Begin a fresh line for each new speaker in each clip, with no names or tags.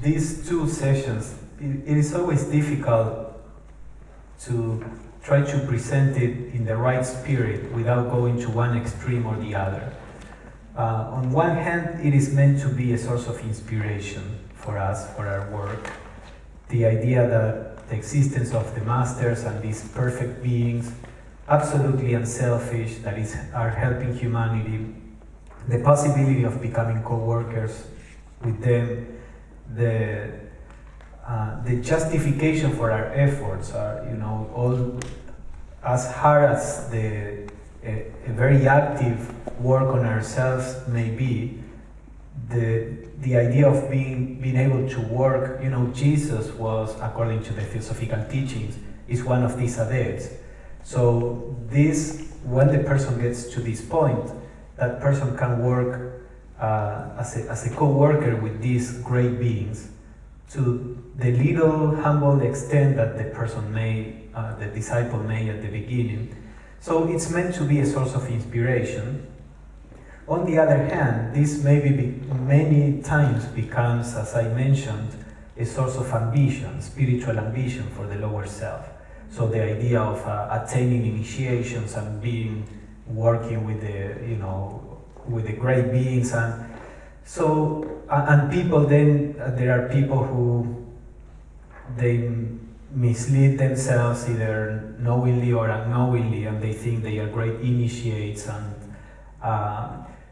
these two sessions, it is always difficult to try to present it in the right spirit without going to one extreme or the other. On one hand, it is meant to be a source of inspiration for us, for our work. The idea that the existence of the masters and these perfect beings, absolutely unselfish, are helping humanity, the possibility of becoming co-workers with them, the justification for our efforts are, all as hard as a very active work on ourselves may be. The idea of being able to work, Jesus was, according to the philosophical teachings, is one of these adepts. So when the person gets to this point, that person can work as a co-worker with these great beings to the little humble extent that the person the disciple may at the beginning. So it's meant to be a source of inspiration. On the other hand, this maybe many times becomes, as I mentioned, a source of ambition, spiritual ambition for the lower self. So the idea of attaining initiations and working with the great beings, and people. Then there are people who they mislead themselves either knowingly or unknowingly, and they think they are great initiates. And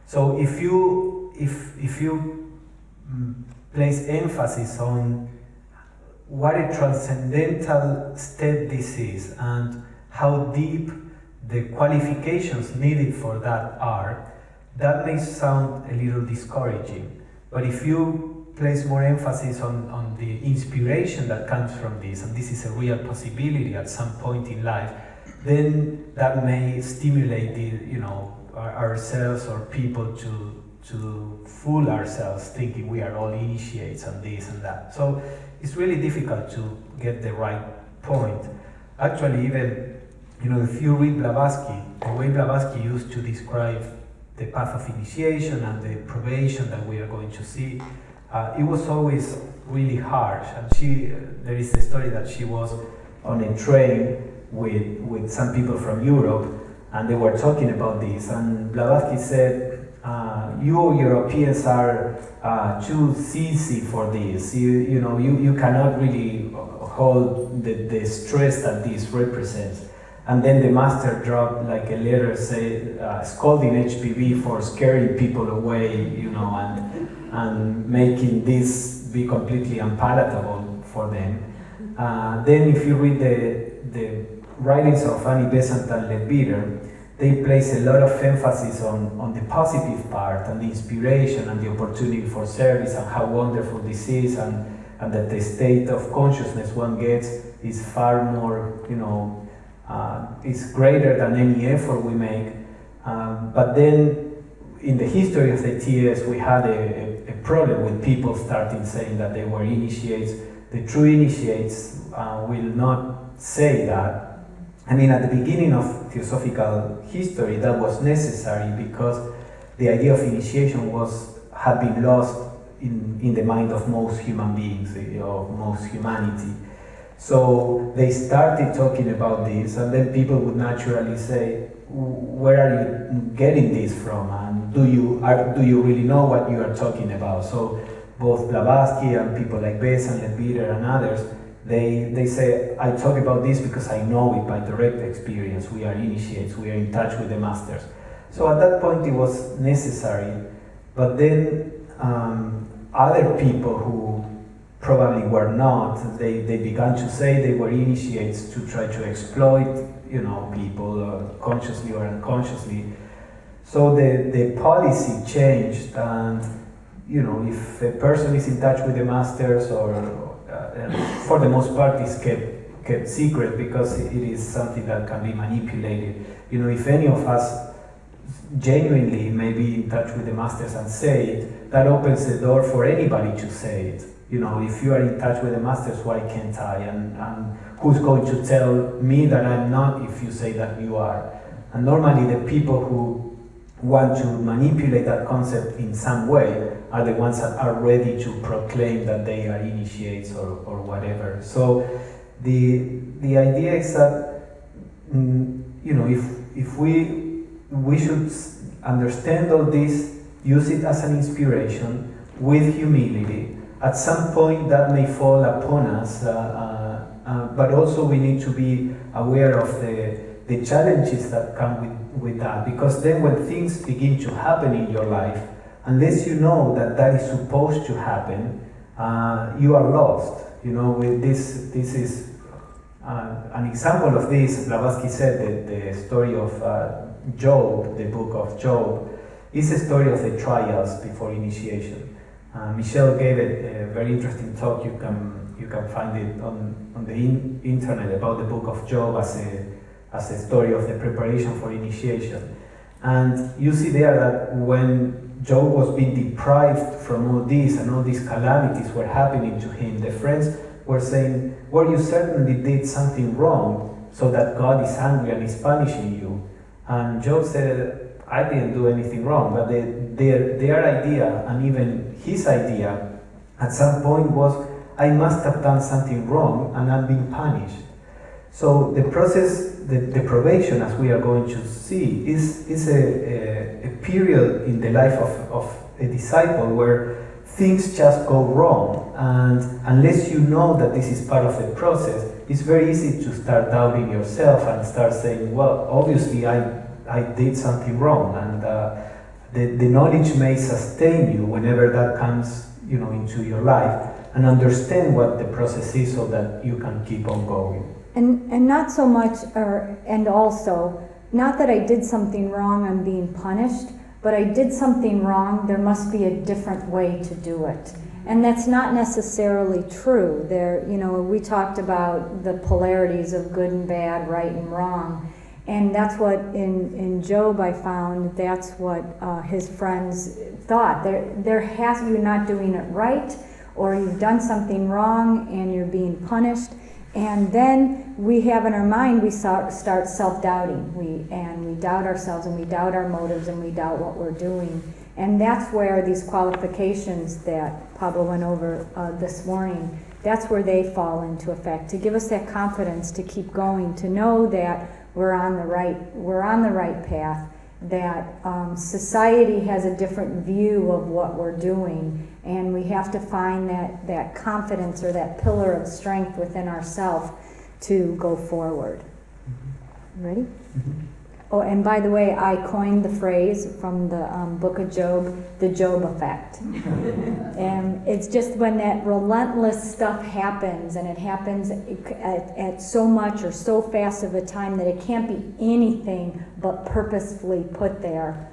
so if you place emphasis on what a transcendental step this is and how deep the qualifications needed for that are, that may sound a little discouraging. But if you place more emphasis on the inspiration that comes from this, and this is a real possibility at some point in life, then that may stimulate ourselves or people to fool ourselves thinking we are all initiates and this and that. So it's really difficult to get the right point. Actually, even if you read Blavatsky, the way Blavatsky used to describe the path of initiation and the probation that we are going to see, it was always really harsh. And there is a story that she was on a train with some people from Europe, and they were talking about this. And Blavatsky said, "You Europeans are too easy for this. You cannot really hold the stress that this represents." And then the master dropped like a letter, scolding HPV for scaring people away, and making this be completely unpalatable for them. Then if you read the writings of Annie Besant and Leadbeater, they place a lot of emphasis on the positive part and the inspiration and the opportunity for service and how wonderful this is, and that the state of consciousness one gets is far more, is greater than any effort we make. But then in the history of the TS, we had a problem with people starting saying that they were initiates. The true initiates will not say that. I mean, at the beginning of theosophical history, that was necessary because the idea of initiation had been lost in the mind of most human beings, of most humanity. So they started talking about this, and then people would naturally say, "Where are you getting this from? And do you really know what you are talking about?" So both Blavatsky and people like Besant, Leadbeater, and others, they say, "I talk about this because I know it by direct experience. We are initiates, we are in touch with the masters." So at that point it was necessary, but then other people who probably were not, they began to say they were initiates to try to exploit, people consciously or unconsciously. So the policy changed, and if a person is in touch with the masters, or for the most part is kept secret because it is something that can be manipulated. If any of us genuinely may be in touch with the masters and say it, that opens the door for anybody to say it. If you are in touch with the masters, why can't I? And who's going to tell me that I'm not if you say that you are? And normally the people who want to manipulate that concept in some way are the ones that are ready to proclaim that they are initiates or whatever. So the idea is that if we should understand all this, use it as an inspiration with humility. At some point that may fall upon us, but also we need to be aware of the challenges that come with that, because then when things begin to happen in your life, unless you know that is supposed to happen, you are lost. This is an example of this. Blavatsky said that the story of Job, the book of Job, is a story of the trials before initiation. Michelle gave a very interesting talk. You can find it on the internet about the book of Job as a story of the preparation for initiation. And you see there that when Job was being deprived from all this and all these calamities were happening to him, the friends were saying, well, you certainly did something wrong so that God is angry and is punishing you. And Job said, I didn't do anything wrong, but their idea and even his idea at some point was, I must have done something wrong and I'm being punished. So the process, the probation, as we are going to see, is a period in the life of a disciple where things just go wrong, and unless you know that this is part of the process, it's very easy to start doubting yourself and start saying, well, obviously I did something wrong, and the knowledge may sustain you whenever that comes into your life, and understand what the process is so that you can keep on going.
And not so much, and also, not that I did something wrong, I'm being punished, but I did something wrong, there must be a different way to do it. And that's not necessarily true. We talked about the polarities of good and bad, right and wrong. And that's what in Job I found, that's what his friends thought. You're not doing it right, or you've done something wrong and you're being punished. And then we have in our mind, we start self-doubting. We doubt ourselves, and we doubt our motives, and we doubt what we're doing. And that's where these qualifications that Pablo went over this morning, that's where they fall into effect, to give us that confidence to keep going, to know that we're on the right path, that society has a different view of what we're doing, and we have to find that confidence or that pillar of strength within ourselves to go forward. Ready?
Mm-hmm.
Oh, and by the way, I coined the phrase from the book of Job, the Job effect. And it's just when that relentless stuff happens, and it happens at so much or so fast of a time that it can't be anything but purposefully put there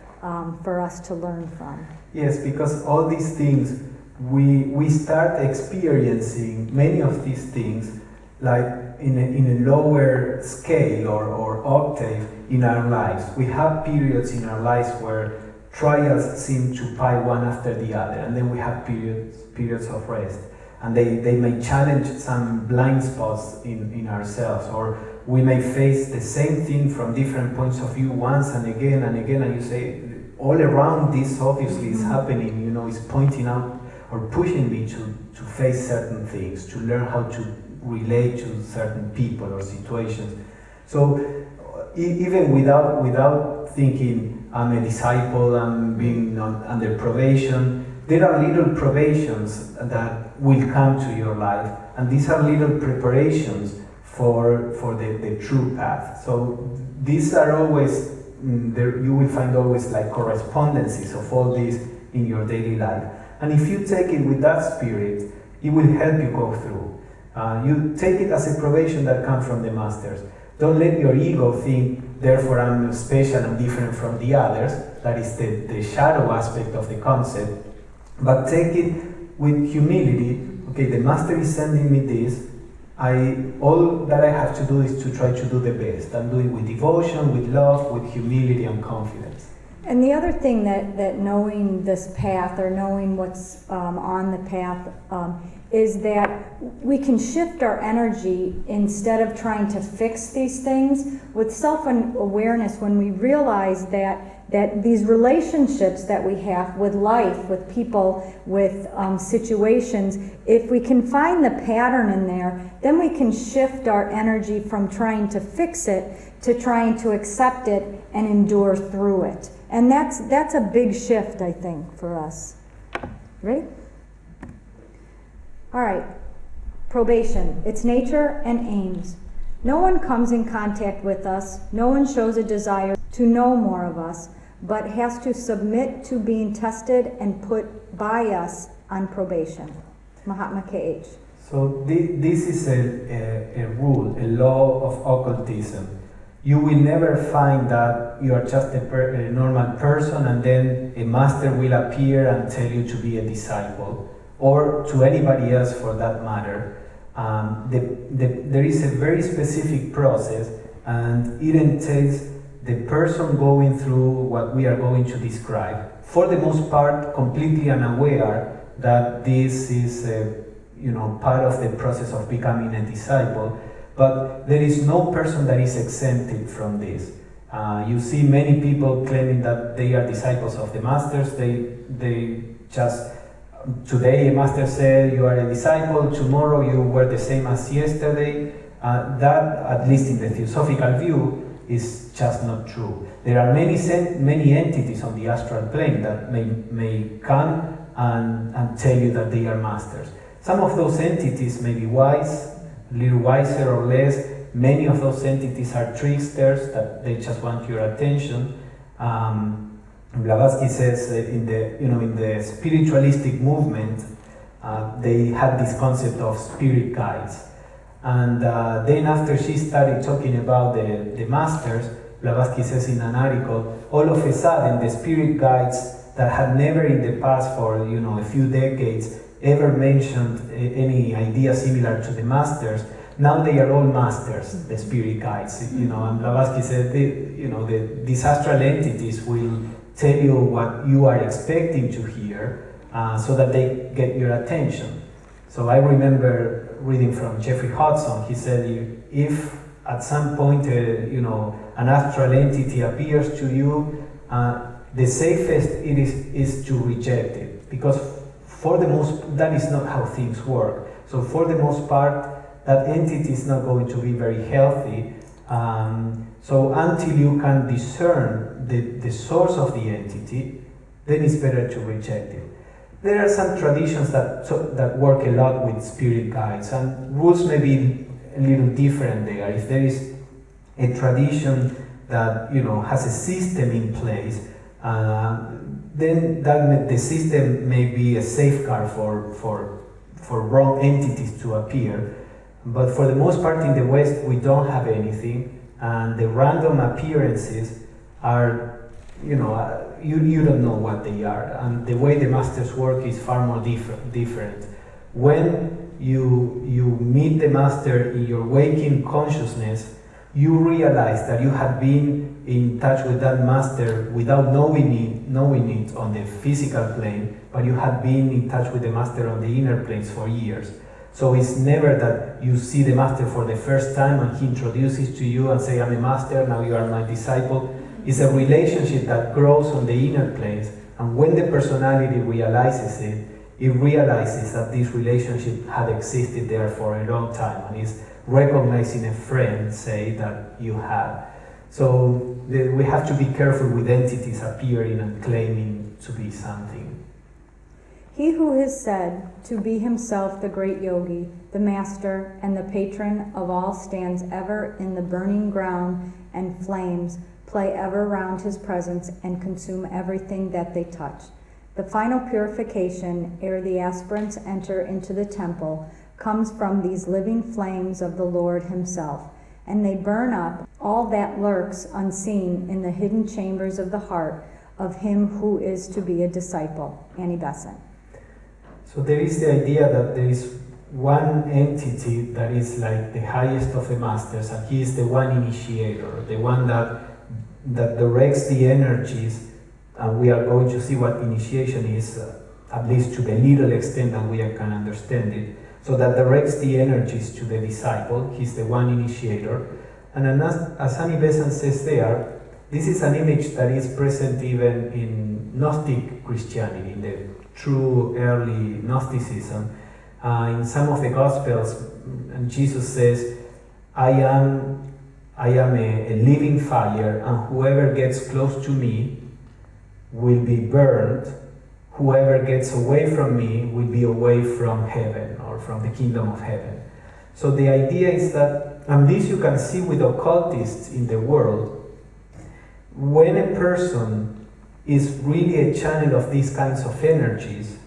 for us to learn from.
Yes, because all these things, we start experiencing many of these things like in a lower scale or octave in our lives. We have periods in our lives where trials seem to pile one after the other, and then we have periods of rest. And they may challenge some blind spots in ourselves, or we may face the same thing from different points of view once and again, and you say, all around this obviously is happening, is pointing out or pushing me to face certain things, to learn how to relate to certain people or situations. So even without thinking I'm a disciple, I'm being under probation, there are little probations that will come to your life, and these are little preparations for the true path. So these are always you will find always like correspondences of all this in your daily life. And if you take it with that spirit, it will help you go through. You take it as a probation that comes from the masters. Don't let your ego think, therefore I'm special and different from the others. That is the shadow aspect of the concept. But take it with humility. Okay, the master is sending me this. All that I have to do is to try to do the best. I'm doing it with devotion, with love, with humility and confidence.
And the other thing that knowing this path, or knowing what's on the path, is that we can shift our energy instead of trying to fix these things with self-awareness when we realize that these relationships that we have with life, with people, with situations, if we can find the pattern in there, then we can shift our energy from trying to fix it to trying to accept it and endure through it. And that's a big shift, I think, for us. Ready? All right. Probation, its nature and aims. No one comes in contact with us, no one shows a desire to know more of us, but has to submit to being tested and put by us on probation. Mahatma K.H.
So this is a rule, a law of occultism. You will never find that you are just a normal person and then a master will appear and tell you to be a disciple, or to anybody else for that matter. There is a very specific process, and it entails the person going through what we are going to describe, for the most part completely unaware that this is part of the process of becoming a disciple. But there is no person that is exempted from this. You see many people claiming that they are disciples of the masters. They just, today a master said you are a disciple, tomorrow you were the same as yesterday. That, at least in the theosophical view, is just not true. There are many entities on the astral plane that may come and tell you that they are masters. Some of those entities may be wise, a little wiser or less. Many of those entities are tricksters that they just want your attention. Blavatsky says in the spiritualistic movement, they had this concept of spirit guides. And then after she started talking about the masters, Blavatsky says in an article, all of a sudden the spirit guides that had never in the past for a few decades ever mentioned any idea similar to the masters, now they are all masters, the spirit guides. And Blavatsky said, these astral entities will tell you what you are expecting to hear, so that they get your attention. So I remember reading from Jeffrey Hudson. He said, if at some point an astral entity appears to you, the safest is to reject it, because for the most, that is not how things work. So for the most part, that entity is not going to be very healthy. So until you can discern the source of the entity, then it's better to reject it. There are some traditions that work a lot with spirit guides, and rules may be a little different there. If there is a tradition that has a system in place, then the system may be a safeguard for wrong entities to appear. But for the most part in the West, we don't have anything, and the random appearances are, you don't know what they are. And the way the masters work is far more different. When you meet the master in your waking consciousness, you realize that you have been in touch with that master without knowing it on the physical plane, but you have been in touch with the master on the inner planes for years. So it's never that you see the master for the first time and he introduces to you and say, I'm a master, now you are my disciple. It's a relationship that grows on the inner planes, and when the personality realizes it, it realizes that this relationship had existed there for a long time, and is recognizing a friend, say, that you have. So we have to be careful with entities appearing and claiming to be something.
He who is said to be himself the great yogi, the master, and the patron of all stands ever in the burning ground, and flames play ever round his presence and consume everything that they touch. The final purification, ere the aspirants enter into the temple, comes from these living flames of the Lord himself, and they burn up all that lurks unseen in the hidden chambers of the heart of him who is to be a disciple. Annie Besant.
So there is the idea that there is one entity that is like the highest of the masters, and he is the one initiator, the one that directs the energies, and we are going to see what initiation is, at least to the little extent that we can understand it. So that directs the energies to the disciple. He's the one initiator. And as Annie Besant says there, this is an image that is present even in Gnostic Christianity, in the true early Gnosticism. In some of the Gospels, and Jesus says, I am a living fire, and whoever gets close to me will be burned. Whoever gets away from me will be away from heaven, or from the kingdom of heaven. So the idea is that, and this you can see with occultists in the world, when a person is really a channel of these kinds of energies,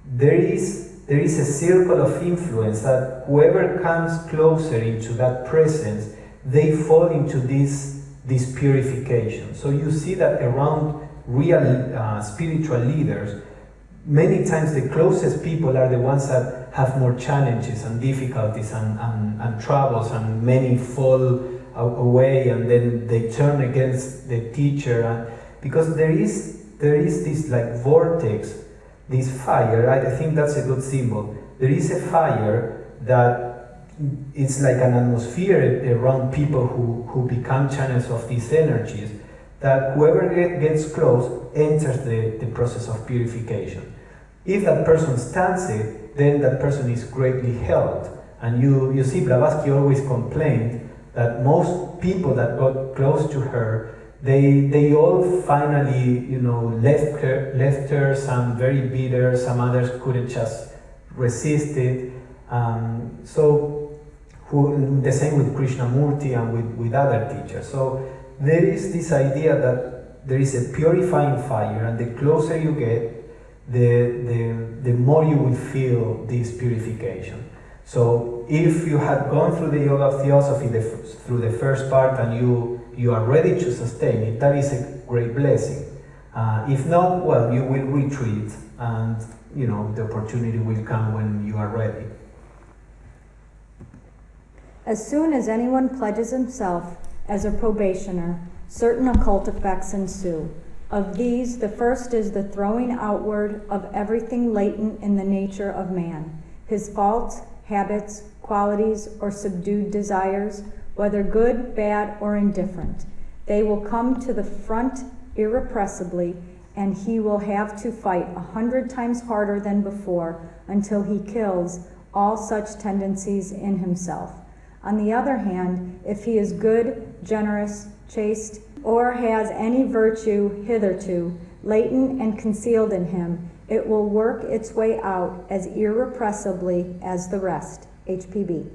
there is a circle of influence that whoever comes closer into that presence, they fall into this purification. So you see that around real spiritual leaders, many times the closest people are the ones that have more challenges and difficulties and troubles, and many fall away and then they turn against the teacher, because there is this like vortex, this fire. I think that's a good symbol. There is a fire that it's like an atmosphere around people who become channels of these energies, that whoever gets close enters the process of purification. If that person stands it, then that person is greatly helped. And you see, Blavatsky always complained that most people that got close to her, they all finally, left her, some very bitter, some others couldn't just resist it. The same with Krishnamurti and with other teachers. So there is this idea that there is a purifying fire, and the closer you get, the more you will feel this purification. So if you had gone through the yoga of theosophy through the first part and you are ready to sustain it, that is a great blessing. If not, well, you will retreat, and the opportunity will come when you are ready.
As soon as anyone pledges himself as a probationer, certain occult effects ensue. Of these, the first is the throwing outward of everything latent in the nature of man, his faults, habits, qualities, or subdued desires, whether good, bad, or indifferent. They will come to the front irrepressibly, and he will have to fight 100 times harder than before until he kills all such tendencies in himself. On the other hand, if he is good, generous, chaste, or has any virtue hitherto latent and concealed in him, it will work its way out as irrepressibly as the rest. HPB.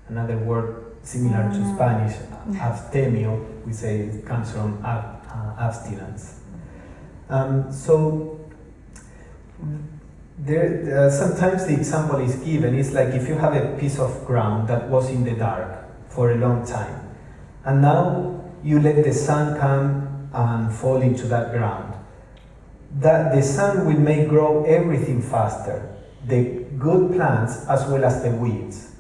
Another word similar to Spanish, abstemio, we say it comes from abstinence. Sometimes the example is given, it's like if you have a piece of ground that was in the dark for a long time, and now you let the sun come and fall into that ground. That the sun will make grow everything faster, the good plants as well as the weeds.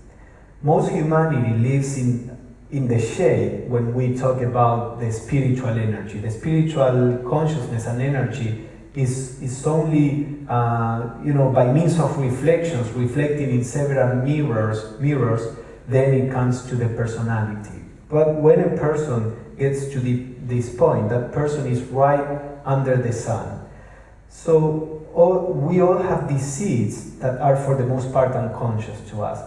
Most humanity lives in the shade when we talk about the spiritual energy. The spiritual consciousness and energy is only by means of reflections, reflecting in several mirrors, then it comes to the personality. But when a person gets to this point, that person is right under the sun. So we all have these seeds that are for the most part unconscious to us.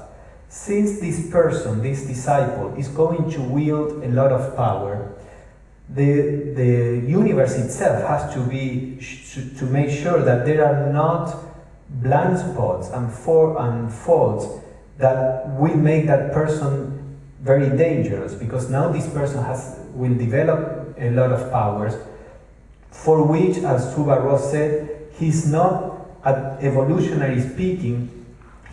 Since this person, this disciple, is going to wield a lot of power, the universe itself has to be to make sure that there are not blind spots and faults that will make that person very dangerous, because now this person will develop a lot of powers for which, as Suba Ross said, he's not, evolutionary speaking,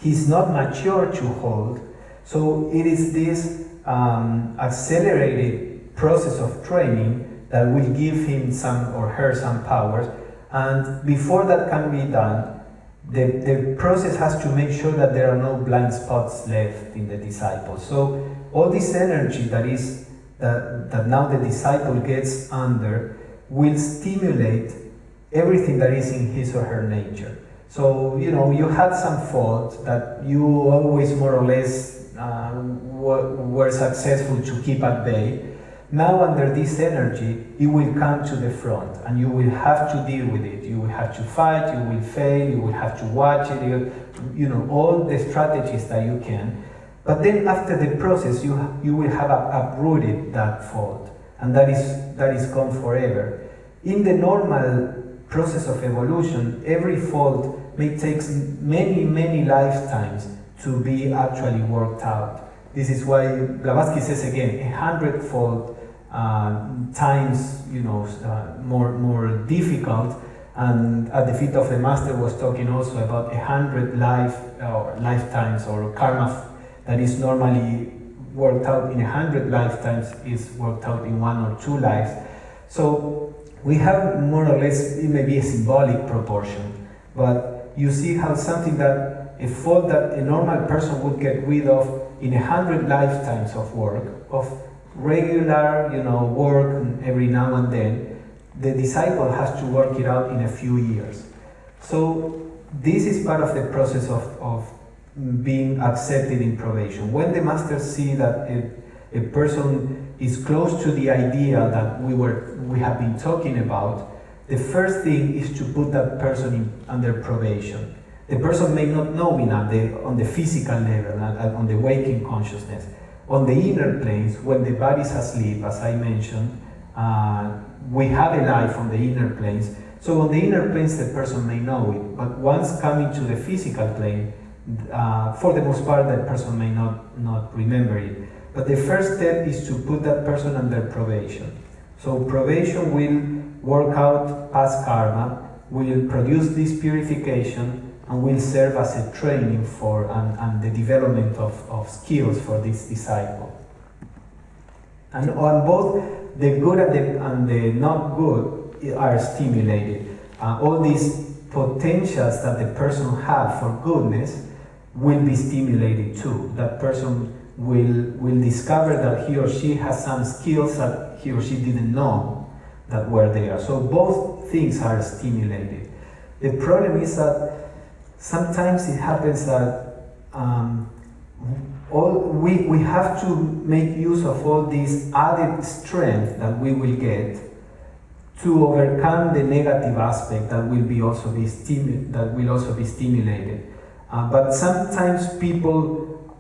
he's not mature to hold. So it is this accelerated process of training that will give him or her some powers, and before that can be done, the process has to make sure that there are no blind spots left in the disciple. So all this energy that now the disciple gets under will stimulate everything that is in his or her nature. So, you had some fault that you always more or less were successful to keep at bay. Now, under this energy, it will come to the front and you will have to deal with it. You will have to fight, you will fail, you will have to watch it, all the strategies that you can. But then after the process, you will have uprooted that fault, and that is gone forever. In the normal process of evolution, every fault may take many, many lifetimes to be actually worked out. This is why Blavatsky says again, 100-fold times, more difficult. And at the feet of the master was talking also about 100 lifetimes or karma that is normally worked out in 100 lifetimes is worked out in 1 or 2 lives. So we have more or less, it may be a symbolic proportion, but you see how something that, a fault that a normal person would get rid of in 100 lifetimes of work, of regular, work every now and then, the disciple has to work it out in a few years. So this is part of the process of being accepted in probation. When the masters see that a person is close to the ideal that we have been talking about, the first thing is to put that person under probation. The person may not know enough on the physical level, on the waking consciousness. On the inner planes, when the body is asleep, as I mentioned, we have a life on the inner planes. So on the inner planes, the person may know it. But once coming to the physical plane, for the most part, that person may not remember it. But the first step is to put that person under probation. So probation will work out past karma, will produce this purification, and will serve as a training for and the development of skills for this disciple. And on both the good and the not good are stimulated. All these potentials that the person has for goodness will be stimulated too. That person will discover that he or she has some skills that he or she didn't know that were there. So both things are stimulated. The problem is that sometimes it happens that we have to make use of all this added strength that we will get to overcome the negative aspect that will also be stimulated. But sometimes people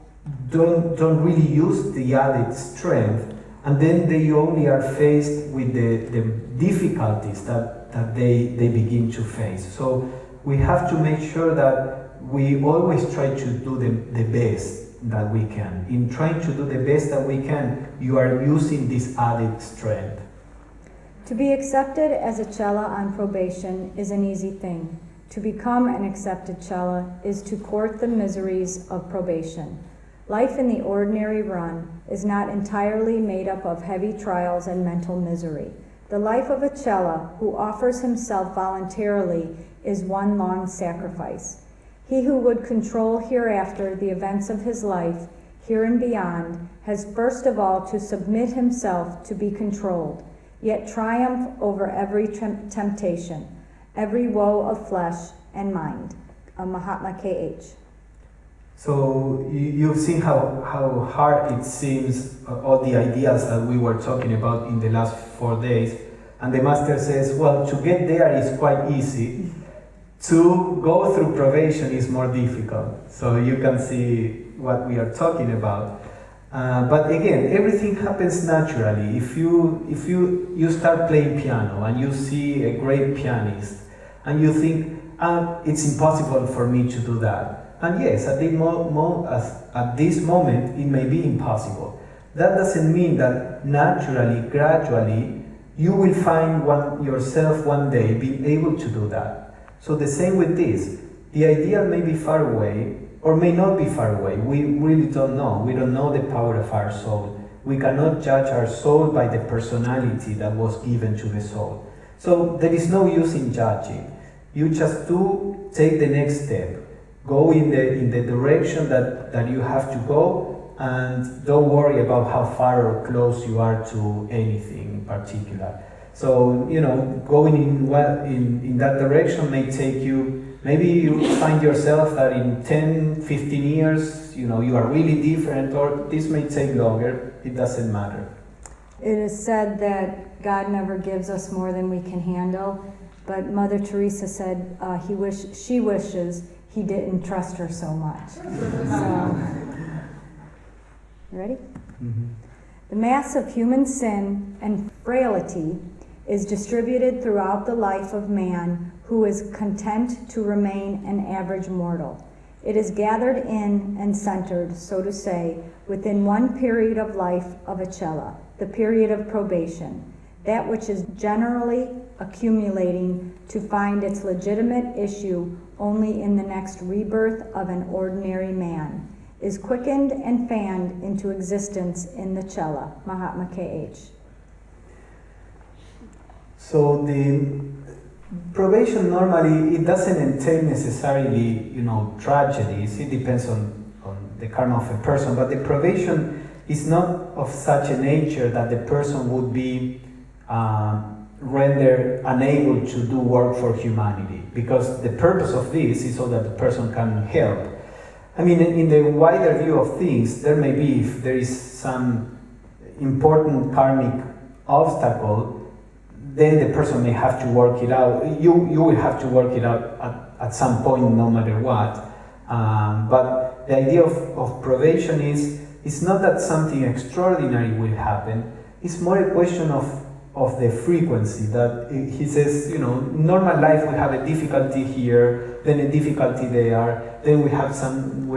don't really use the added strength, and then they only are faced with the difficulties that they begin to face. So we have to make sure that we always try to do the best that we can. In trying to do the best that we can, you are using this added strength.
To be accepted as a Chela on probation is an easy thing. To become an accepted Chela is to court the miseries of probation. Life in the ordinary run is not entirely made up of heavy trials and mental misery. The life of a Chela who offers himself voluntarily is one long sacrifice. He who would control hereafter the events of his life, here and beyond, has first of all to submit himself to be controlled, yet triumph over every temptation, every woe of flesh and mind. Mahatma K.H.
So you've seen how hard it seems, all the ideas that we were talking about in the last 4 days. And the master says, well, to get there is quite easy. To go through probation is more difficult. So you can see what we are talking about. But again, everything happens naturally. If you start playing piano and you see a great pianist and you think, it's impossible for me to do that. And yes, at this moment, it may be impossible. That doesn't mean that naturally, gradually, you will find yourself one day being able to do that. So the same with this. The ideal may be far away, or may not be far away. We really don't know. We don't know the power of our soul. We cannot judge our soul by the personality that was given to the soul. So there is no use in judging. You just do take the next step. Go in the direction that you have to go, and don't worry about how far or close you are to anything in particular. So, going in that direction may take you Maybe you find yourself that in 10, 15 years, you are really different, or this may take longer. It doesn't matter.
It is said that God never gives us more than we can handle, but Mother Teresa said she wishes he didn't trust her so much. So, you ready?
Mm-hmm.
The mass of human sin and frailty is distributed throughout the life of man who is content to remain an average mortal. It is gathered in and centered, so to say, within one period of life of a cella, the period of probation, that which is generally accumulating to find its legitimate issue only in the next rebirth of an ordinary man, is quickened and fanned into existence in the cella. Mahatma K.H.
So the probation normally, it doesn't entail necessarily, tragedies. It depends on the karma of a person, but the probation is not of such a nature that the person would be rendered unable to do work for humanity, because the purpose of this is so that the person can help. I mean, in the wider view of things, there may be, if there is some important karmic obstacle, then the person may have to work it out. You will have to work it out at some point, no matter what. But the idea of probation is, it's not that something extraordinary will happen. It's more a question of the frequency, that he says, normal life we have a difficulty here, then a difficulty there, then we have some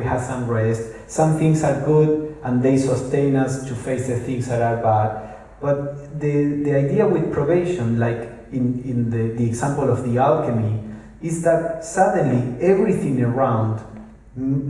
rest. Some things are good and they sustain us to face the things that are bad. But the idea with probation, like in the example of the alchemy, is that suddenly everything around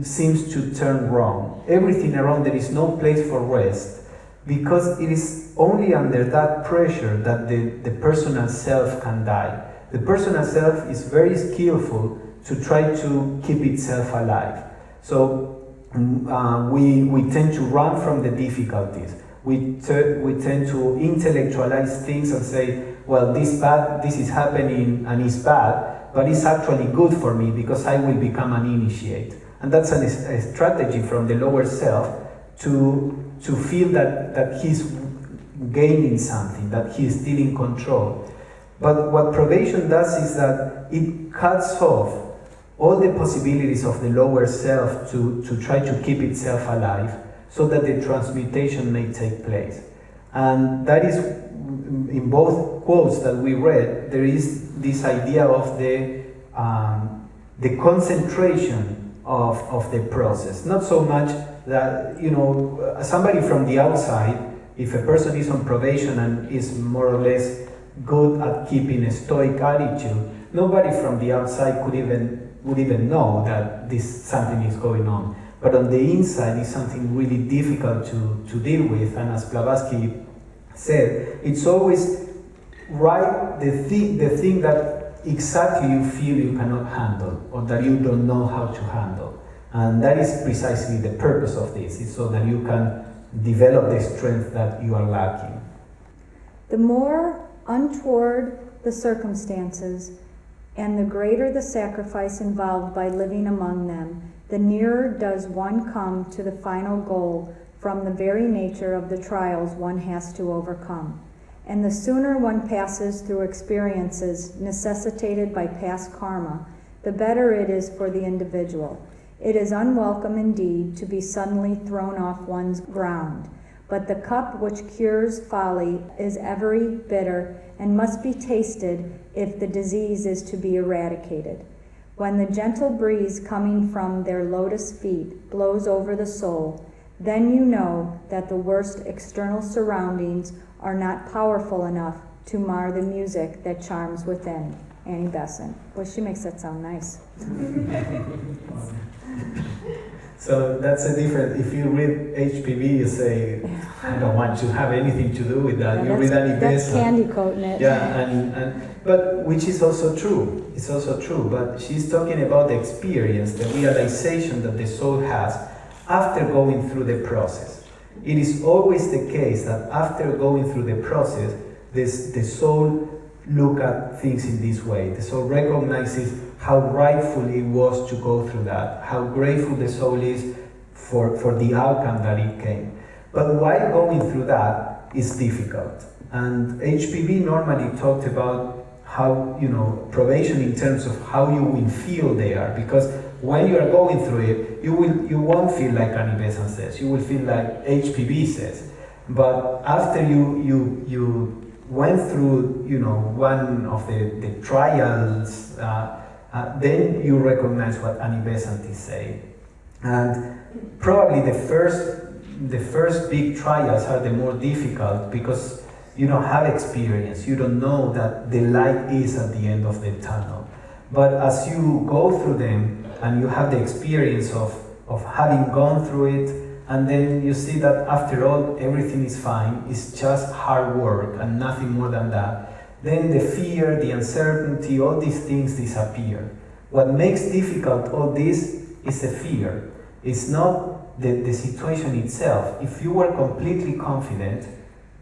seems to turn wrong. Everything around, there is no place for rest, because it is only under that pressure that the personal self can die. The personal self is very skillful to try to keep itself alive. So we tend to run from the difficulties. We tend to intellectualize things and say, well, this is happening and it's bad, but it's actually good for me because I will become an initiate. And that's a strategy from the lower self to feel that he's gaining something, that he's still in control. But what probation does is that it cuts off all the possibilities of the lower self to try to keep itself alive, so that the transmutation may take place. And that is, in both quotes that we read, there is this idea of the concentration of the process. Not so much that, somebody from the outside, if a person is on probation and is more or less good at keeping a stoic attitude, nobody from the outside would even know that something is going on. But on the inside, it's something really difficult to deal with. And as Blavatsky said, it's always the thing that exactly you feel you cannot handle, or that you don't know how to handle. And that is precisely the purpose of this, is so that you can develop the strength that you are lacking.
The more untoward the circumstances, and the greater the sacrifice involved by living among them, the nearer does one come to the final goal from the very nature of the trials one has to overcome. And the sooner one passes through experiences necessitated by past karma, the better it is for the individual. It is unwelcome indeed to be suddenly thrown off one's ground, but the cup which cures folly is ever bitter and must be tasted if the disease is to be eradicated. When the gentle breeze coming from their lotus feet blows over the soul, then you know that the worst external surroundings are not powerful enough to mar the music that charms within. Annie Besant. Well, she makes that sound nice.
So that's a different, if you read HPV, you say, I don't want to have anything to do with that.
Yeah,
you read Annie Besant.
That's candy coating it.
Yeah, but which is also true. It's also true. But she's talking about the experience, the realization that the soul has after going through the process. It is always the case that after going through the process, the soul look at things in this way. The soul recognizes how rightful it was to go through that, how grateful the soul is for the outcome that it came. But while going through that, it's difficult. And HPV normally talked about how, probation in terms of how you will feel there, because when you are going through it, you won't feel like Annie-Besant says, you will feel like HPV says. But after you went through, one of the trials, then you recognize what Annie-Besant is saying. And probably the first big trials are the more difficult because you don't have experience. You don't know that the light is at the end of the tunnel. But as you go through them and you have the experience of having gone through it, and then you see that after all, everything is fine, it's just hard work and nothing more than that, then the fear, the uncertainty, all these things disappear. What makes difficult all this is the fear. It's not the situation itself. If you were completely confident,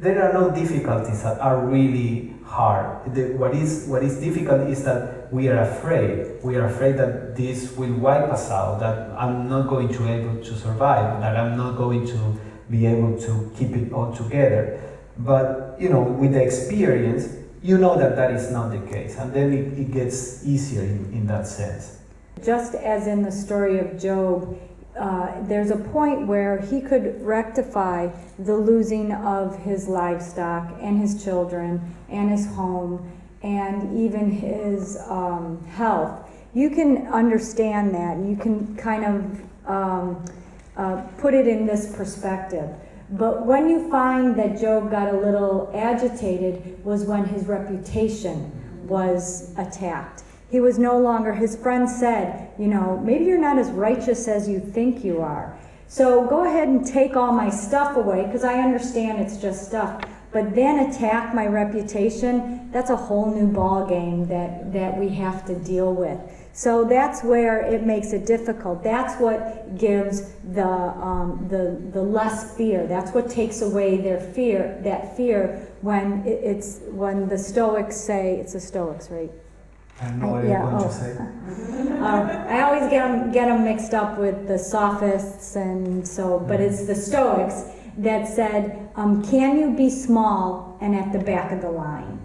there are no difficulties that are really hard. What is difficult is that we are afraid. We are afraid that this will wipe us out, that I'm not going to be able to survive, that I'm not going to be able to keep it all together. But, with the experience, you know that is not the case. And then it gets easier in that sense.
Just as in the story of Job, there's a point where he could rectify the losing of his livestock and his children and his home and even his health. You can understand that, and you can kind of put it in this perspective. But when you find that Job got a little agitated was when his reputation was attacked. He was no longer, his friend said, maybe you're not as righteous as you think you are. So go ahead and take all my stuff away, because I understand it's just stuff. But then attack my reputation, that's a whole new ball game that we have to deal with. So that's where it makes it difficult. That's what gives the less fear. That's what takes away their fear, that fear when when the Stoics say, it's the Stoics, right?
I have no idea what to say.
I always get them mixed up with the Sophists, but it's the Stoics that said, can you be small and at the back of the line?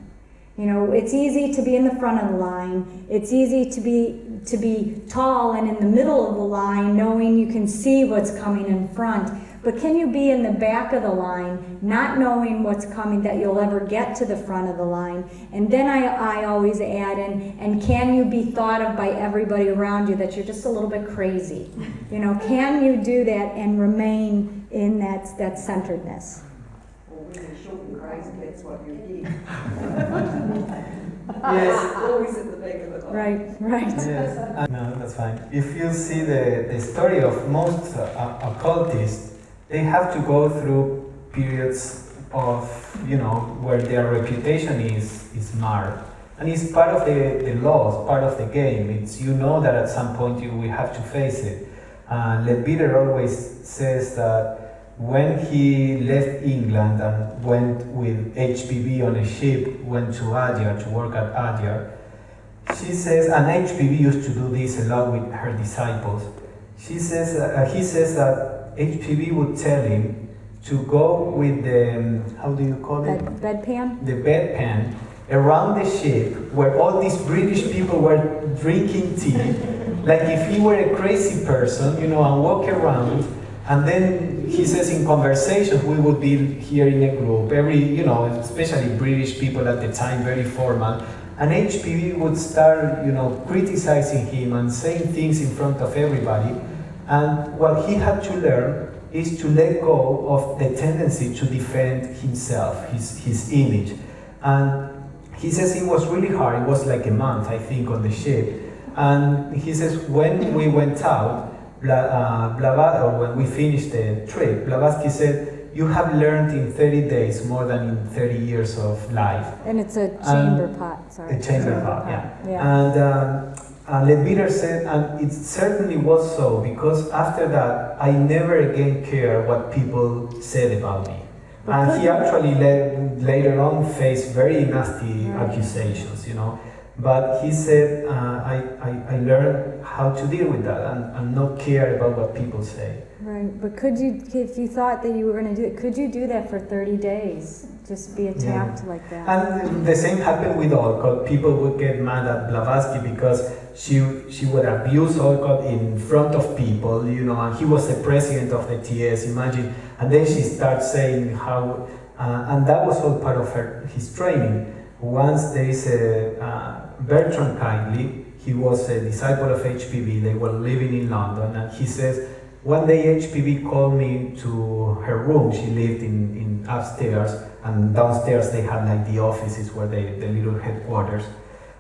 It's easy to be in the front of the line. It's easy to be tall and in the middle of the line, knowing you can see what's coming in front. But can you be in the back of the line, not knowing what's coming, that you'll ever get to the front of the line? And then I always add in, and can you be thought of by everybody around you that you're just a little bit crazy? Can you do that and remain in that centeredness?
Well, when you're showing Christ, that's what you need.
Yes.
Always at the back of the line.
Right.
Yes. No, that's fine. If you see the story of most occultists, they have to go through periods of, where their reputation is marred. And it's part of the laws, part of the game. It's, that at some point you will have to face it. Leadbeater always says that when he left England and went with HPV on a ship, went to Adyar, to work at Adyar, she says, and HPV used to do this a lot with her disciples. He says that HPV would tell him to go with the, how do you call it?
Bedpan?
The bedpan around the ship where all these British people were drinking tea, like if he were a crazy person, and walk around. And then he says in conversations, we would be here in a group, especially British people at the time, very formal. And HPV would start, criticizing him and saying things in front of everybody. And what he had to learn is to let go of the tendency to defend himself, his image. And he says it was really hard. It was like a month, I think, on the ship. And he says when we went out, or when we finished the trip, Blavatsky said, you have learned in 30 days more than in 30 years of life.
And it's a chamber pot, sorry.
A chamber pot, yeah. And Leadbeater said, and it certainly was so, because after that, I never again cared what people said about me. And he actually later on faced very nasty accusations, you know. But he said, I learned how to deal with that and not care about what people say.
Right, but could you, if you thought that you were going to do it, could you do that for 30 days? Just be attacked like that?
And the same happened with Olcott. People would get mad at Blavatsky because she would abuse Olcott in front of people, you know, and he was the president of the TS, imagine. And then she starts saying how, and that was all part of his training. Once there is Bertrand Kindly, he was a disciple of HPV, they were living in London, and he says, one day HPV called me to her room, she lived in upstairs, and downstairs they had like the offices where the little headquarters.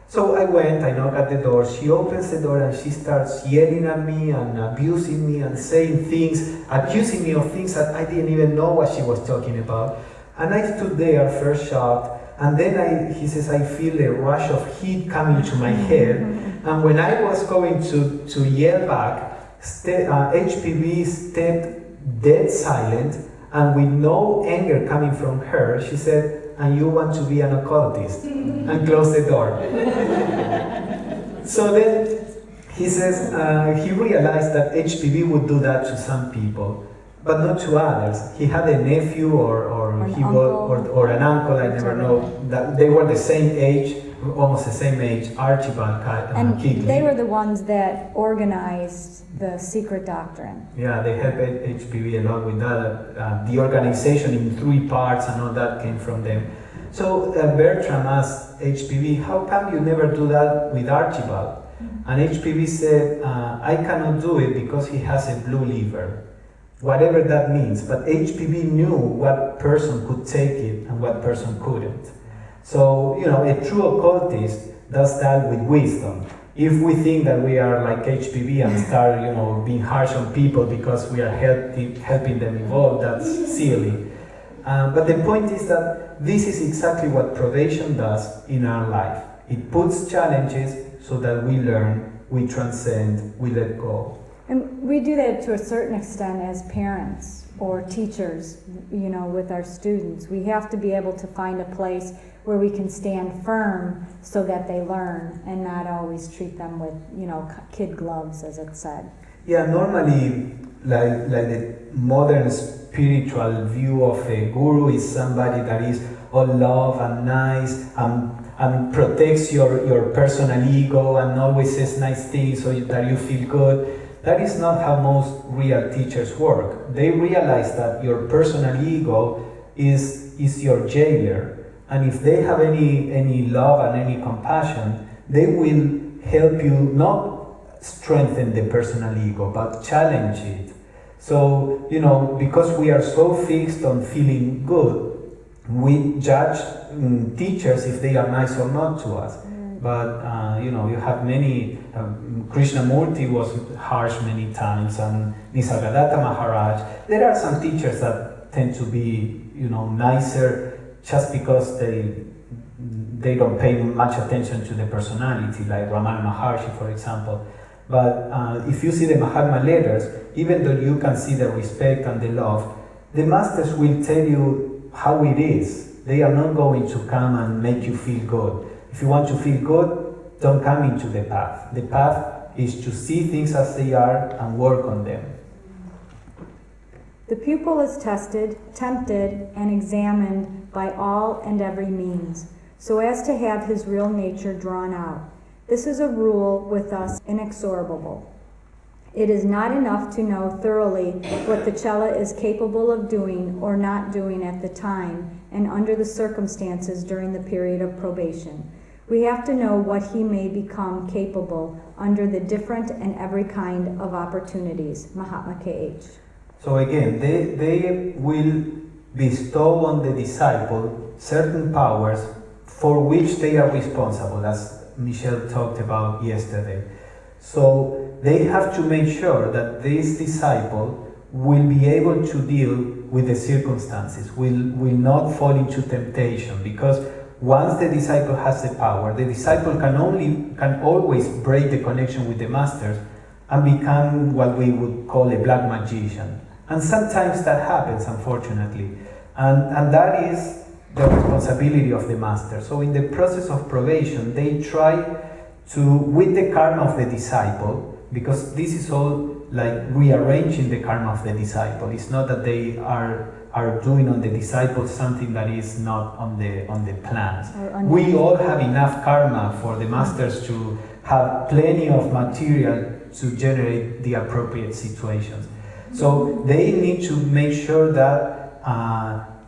So I went, I knocked at the door, she opens the door and she starts yelling at me and abusing me and saying things, accusing me of things that I didn't even know what she was talking about. And I stood there, first shocked, and then he says, I feel a rush of heat coming to my head. And when I was going to yell back, HPV stepped dead silent, and with no anger coming from her, she said, and you want to be an occultist, and closed the door. So then he says he realized that HPV would do that to some people, but not to others. He had a nephew or an uncle, I never know, that they were the same age, almost the same age, Archibald
and
Keatley.
they were the ones that organized the secret doctrine.
Yeah, they helped HPV a lot with that. The organization in 3 parts and all that came from them. So Bertram asked HPV, how come you never do that with Archibald? And HPV said, I cannot do it because he has a blue liver. Whatever that means. But HPV knew what person could take it and what person couldn't. So, you know, a true occultist does that with wisdom. If we think that we are like HPV and start, you know, being harsh on people because we are helping them evolve, that's silly. But the point is that this is exactly what probation does in our life. It puts challenges so that we learn, we transcend, we let go.
And we do that to a certain extent as parents or teachers, you know, with our students. We have to be able to find a place where we can stand firm so that they learn and not always treat them with, you know, kid gloves, as it said.
Yeah, normally, like the modern spiritual view of a guru is somebody that is all love and nice and protects your personal ego and always says nice things so that you feel good. That is not how most real teachers work. They realize that your personal ego is your jailer. And if they have any love and any compassion, they will help you not strengthen the personal ego, but challenge it. So, you know, because we are so fixed on feeling good, we judge teachers if they are nice or not to us. But, you know, you have many, Krishnamurti was harsh many times, and Nisargadatta Maharaj. There are some teachers that tend to be, you know, nicer just because they don't pay much attention to the personality, like Ramana Maharshi, for example. But if you see the Mahatma letters, even though you can see the respect and the love, the masters will tell you how it is. They are not going to come and make you feel good. If you want to feel good, don't come into the path. The path is to see things as they are and work on them.
The pupil is tested, tempted, and examined by all and every means, so as to have his real nature drawn out. This is a rule with us inexorable. It is not enough to know thoroughly what the cella is capable of doing or not doing at the time and under the circumstances during the period of probation. We have to know what he may become capable under the different and every kind of opportunities. Mahatma K.H.
So again, they will bestow on the disciple certain powers for which they are responsible, as Michelle talked about yesterday. So they have to make sure that this disciple will be able to deal with the circumstances, will not fall into temptation, because once the disciple has the power, the disciple can always break the connection with the masters and become what we would call a black magician. And sometimes that happens, unfortunately. And that is the responsibility of the master. So in the process of probation, they try to, with the karma of the disciple, because this is all like rearranging the karma of the disciple. It's not that they are doing on the disciple something that is not on the plans. We all have enough karma for the masters to have plenty of material to generate the appropriate situations. So they need to make sure that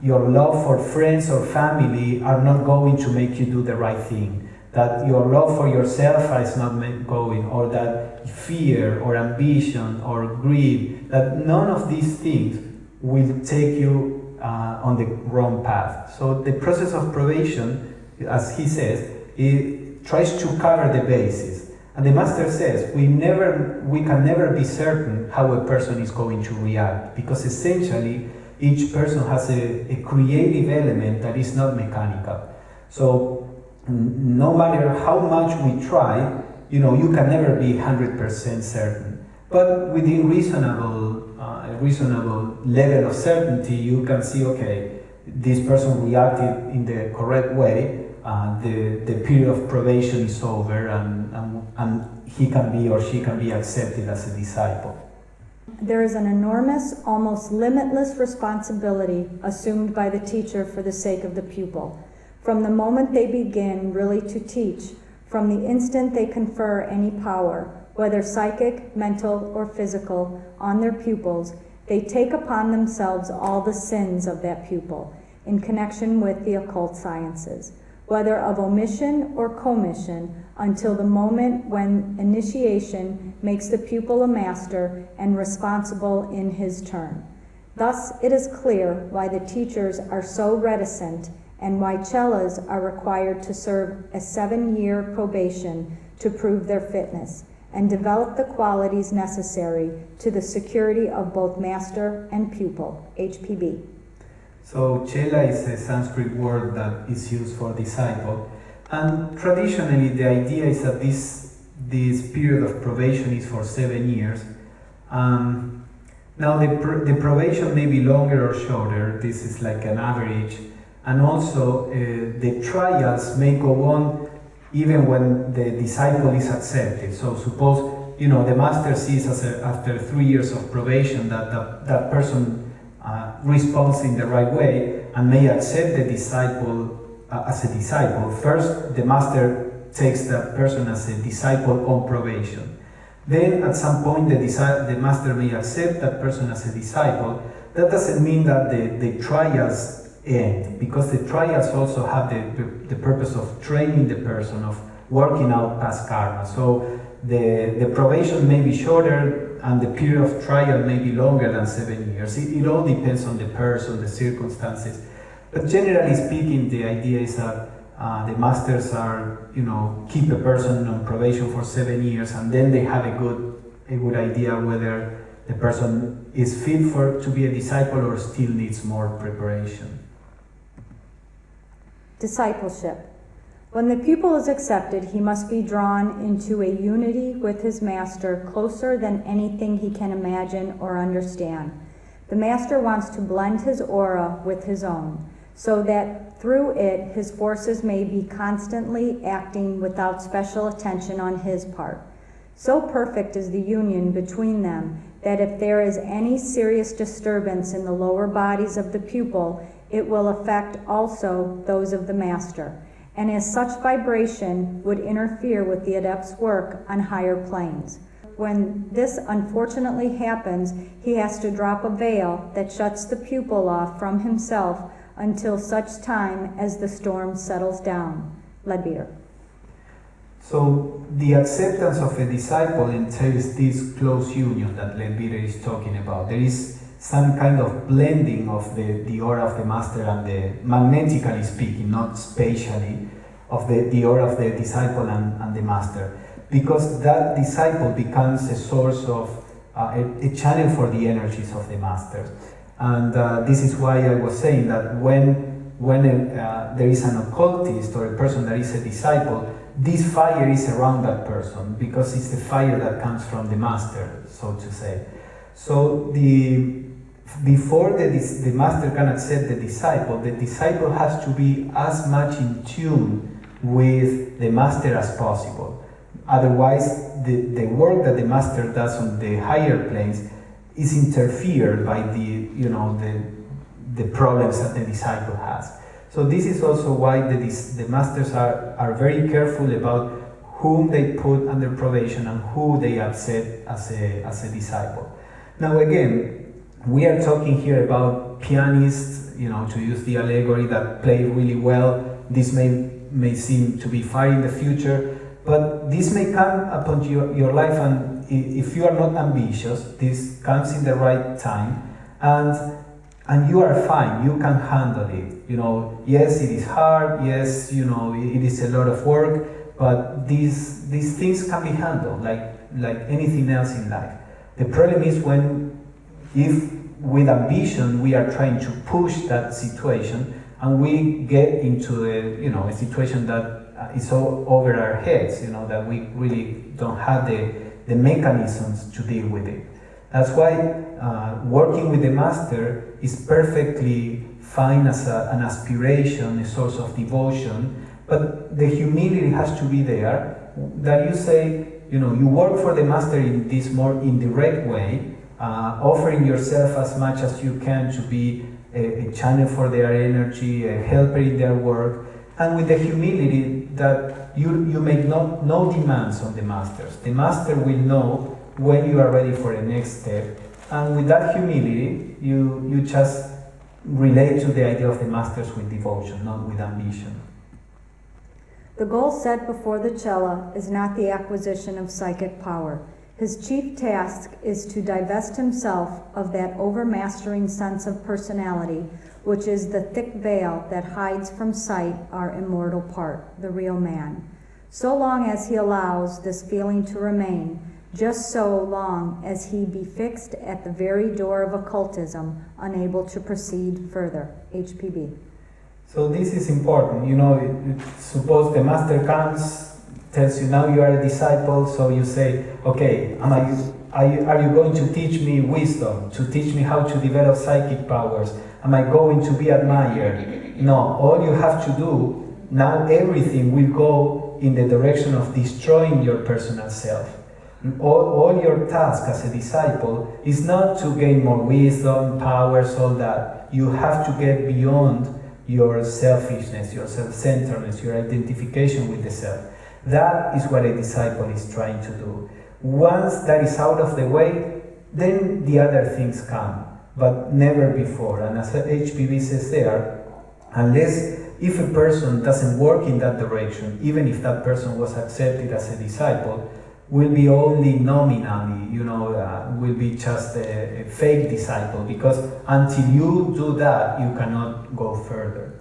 your love for friends or family are not going to make you do the right thing. That your love for yourself is not going, or that fear or ambition or greed, that none of these things will take you on the wrong path. So the process of probation, as he says, it tries to cover the bases. And the master says, we can never be certain how a person is going to react, because essentially each person has a creative element that is not mechanical. So no matter how much we try, you can never be 100% certain. But within a reasonable level of certainty, you can see, okay, this person reacted in the correct way, the period of probation is over, and he can be or she can be accepted as a disciple.
There is an enormous, almost limitless responsibility assumed by the teacher for the sake of the pupil. From the moment they begin really to teach, from the instant they confer any power, whether psychic, mental, or physical, on their pupils, they take upon themselves all the sins of that pupil in connection with the occult sciences, whether of omission or commission, until the moment when initiation makes the pupil a master and responsible in his turn. Thus, it is clear why the teachers are so reticent and why chelas are required to serve a 7-year probation to prove their fitness and develop the qualities necessary to the security of both master and pupil, HPB.
So chela is a Sanskrit word that is used for disciple, and traditionally the idea is that this period of probation is for 7 years. Now the probation may be longer or shorter. This is like an average. And also, the trials may go on even when the disciple is accepted. So suppose, the master sees after 3 years of probation that person responds in the right way and may accept the disciple as a disciple. First, the master takes that person as a disciple on probation. Then, at some point, the master may accept that person as a disciple. That doesn't mean that the trials end, because the trials also have the purpose of training the person, of working out past karma. So the probation may be shorter and the period of trial may be longer than 7 years. It all depends on the person, the circumstances. But generally speaking, the idea is that the masters are, keep a person on probation for 7 years, and then they have a good idea whether the person is fit to be a disciple or still needs more preparation.
Discipleship. When the pupil is accepted, he must be drawn into a unity with his master closer than anything he can imagine or understand. The master wants to blend his aura with his own, so that through it his forces may be constantly acting without special attention on his part. So perfect is the union between them that if there is any serious disturbance in the lower bodies of the pupil, it will affect also those of the master, and as such vibration would interfere with the adept's work on higher planes. When this unfortunately happens, he has to drop a veil that shuts the pupil off from himself until such time as the storm settles down. Leadbeater.
So the acceptance of a disciple entails this close union that Leadbeater is talking about. There is some kind of blending of the aura of the master and magnetically speaking, not spatially, of the aura of the disciple and the master. Because that disciple becomes a source of, a channel for the energies of the master. And this is why I was saying that when there is an occultist or a person that is a disciple, this fire is around that person, because it's the fire that comes from the master, so to say. So before the master can accept the disciple has to be as much in tune with the master as possible. Otherwise, the work that the master does on the higher planes is interfered by the problems that the disciple has. So this is also why the masters are very careful about whom they put under probation and who they accept as a disciple. Now again, we are talking here about pianists, to use the allegory, that play really well. This may seem to be far in the future, but this may come upon your life, and if you are not ambitious, this comes in the right time, and you are fine, you can handle it. Yes, it is hard, yes, it is a lot of work, but these things can be handled like anything else in life. The problem is if with ambition we are trying to push that situation, and we get into a situation that is so over our heads, that we really don't have the mechanisms to deal with it. That's why working with the master is perfectly fine as an aspiration, a source of devotion, but the humility has to be there, that you say, you work for the master in this more indirect way, offering yourself as much as you can to be a channel for their energy, a helper in their work, and with the humility that you make no demands on the masters. The master will know when you are ready for the next step, and with that humility, you just relate to the idea of the masters with devotion, not with ambition.
The goal set before the cella is not the acquisition of psychic power. His chief task is to divest himself of that overmastering sense of personality, which is the thick veil that hides from sight our immortal part, the real man. So long as he allows this feeling to remain, just so long as he be fixed at the very door of occultism, unable to proceed further. HPB.
So this is important. Suppose the master comes, tells you now you are a disciple, so you say, okay, are you going to teach me wisdom, to teach me how to develop psychic powers? Am I going to be admired? No, all you have to do, now everything will go in the direction of destroying your personal self. All your task as a disciple is not to gain more wisdom, powers, all that. You have to get beyond your selfishness, your self-centeredness, your identification with the self. That is what a disciple is trying to do. Once that is out of the way, then the other things come, but never before. And as HPV says there, if a person doesn't work in that direction, even if that person was accepted as a disciple, will be only nominally, will be just a fake disciple, because until you do that, you cannot go further.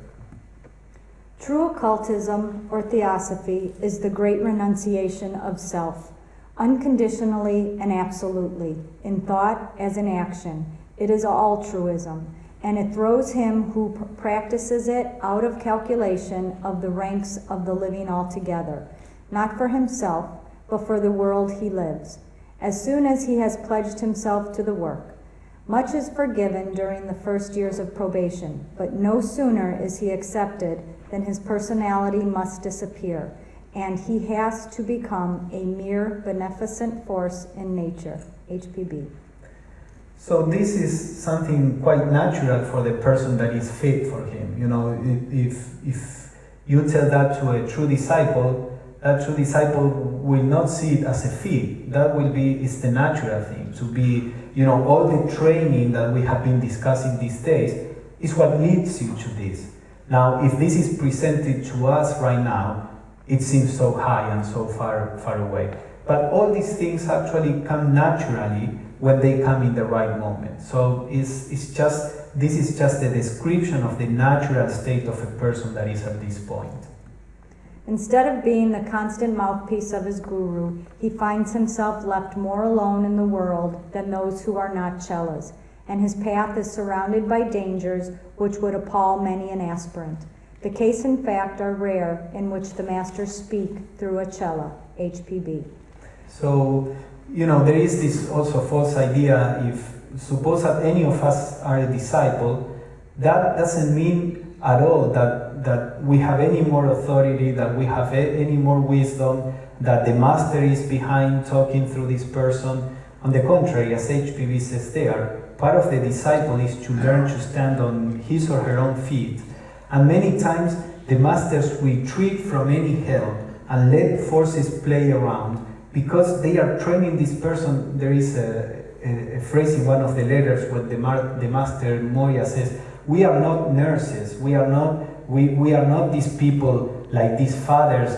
True occultism, or theosophy, is the great renunciation of self, unconditionally and absolutely, in thought as in action. It is altruism, and it throws him who practices it out of calculation of the ranks of the living altogether, not for himself, but for the world he lives, as soon as he has pledged himself to the work. Much is forgiven during the first years of probation, but no sooner is he accepted than his personality must disappear, and he has to become a mere beneficent force in nature. HPB.
So this is something quite natural for the person that is fit for him. If you tell that to a true disciple, that true disciple will not see it as a fit. That is the natural thing, to be, all the training that we have been discussing these days is what leads you to this. Now, if this is presented to us right now, it seems so high and so far away. But all these things actually come naturally when they come in the right moment. So this is just a description of the natural state of a person that is at this point.
Instead of being the constant mouthpiece of his guru, he finds himself left more alone in the world than those who are not cellas, and his path is surrounded by dangers which would appall many an aspirant. The case in fact are rare in which the masters speak through a cella. HPB.
So, there is this also false idea suppose that any of us are a disciple, that doesn't mean at all that we have any more authority, that we have any more wisdom, that the master is behind talking through this person. On the contrary, as HPV says there, part of the disciple is to learn to stand on his or her own feet. And many times the masters retreat from any help and let forces play around because they are training this person. There is a phrase in one of the letters where the master Moria says, "We are not nurses. We are not these people like these fathers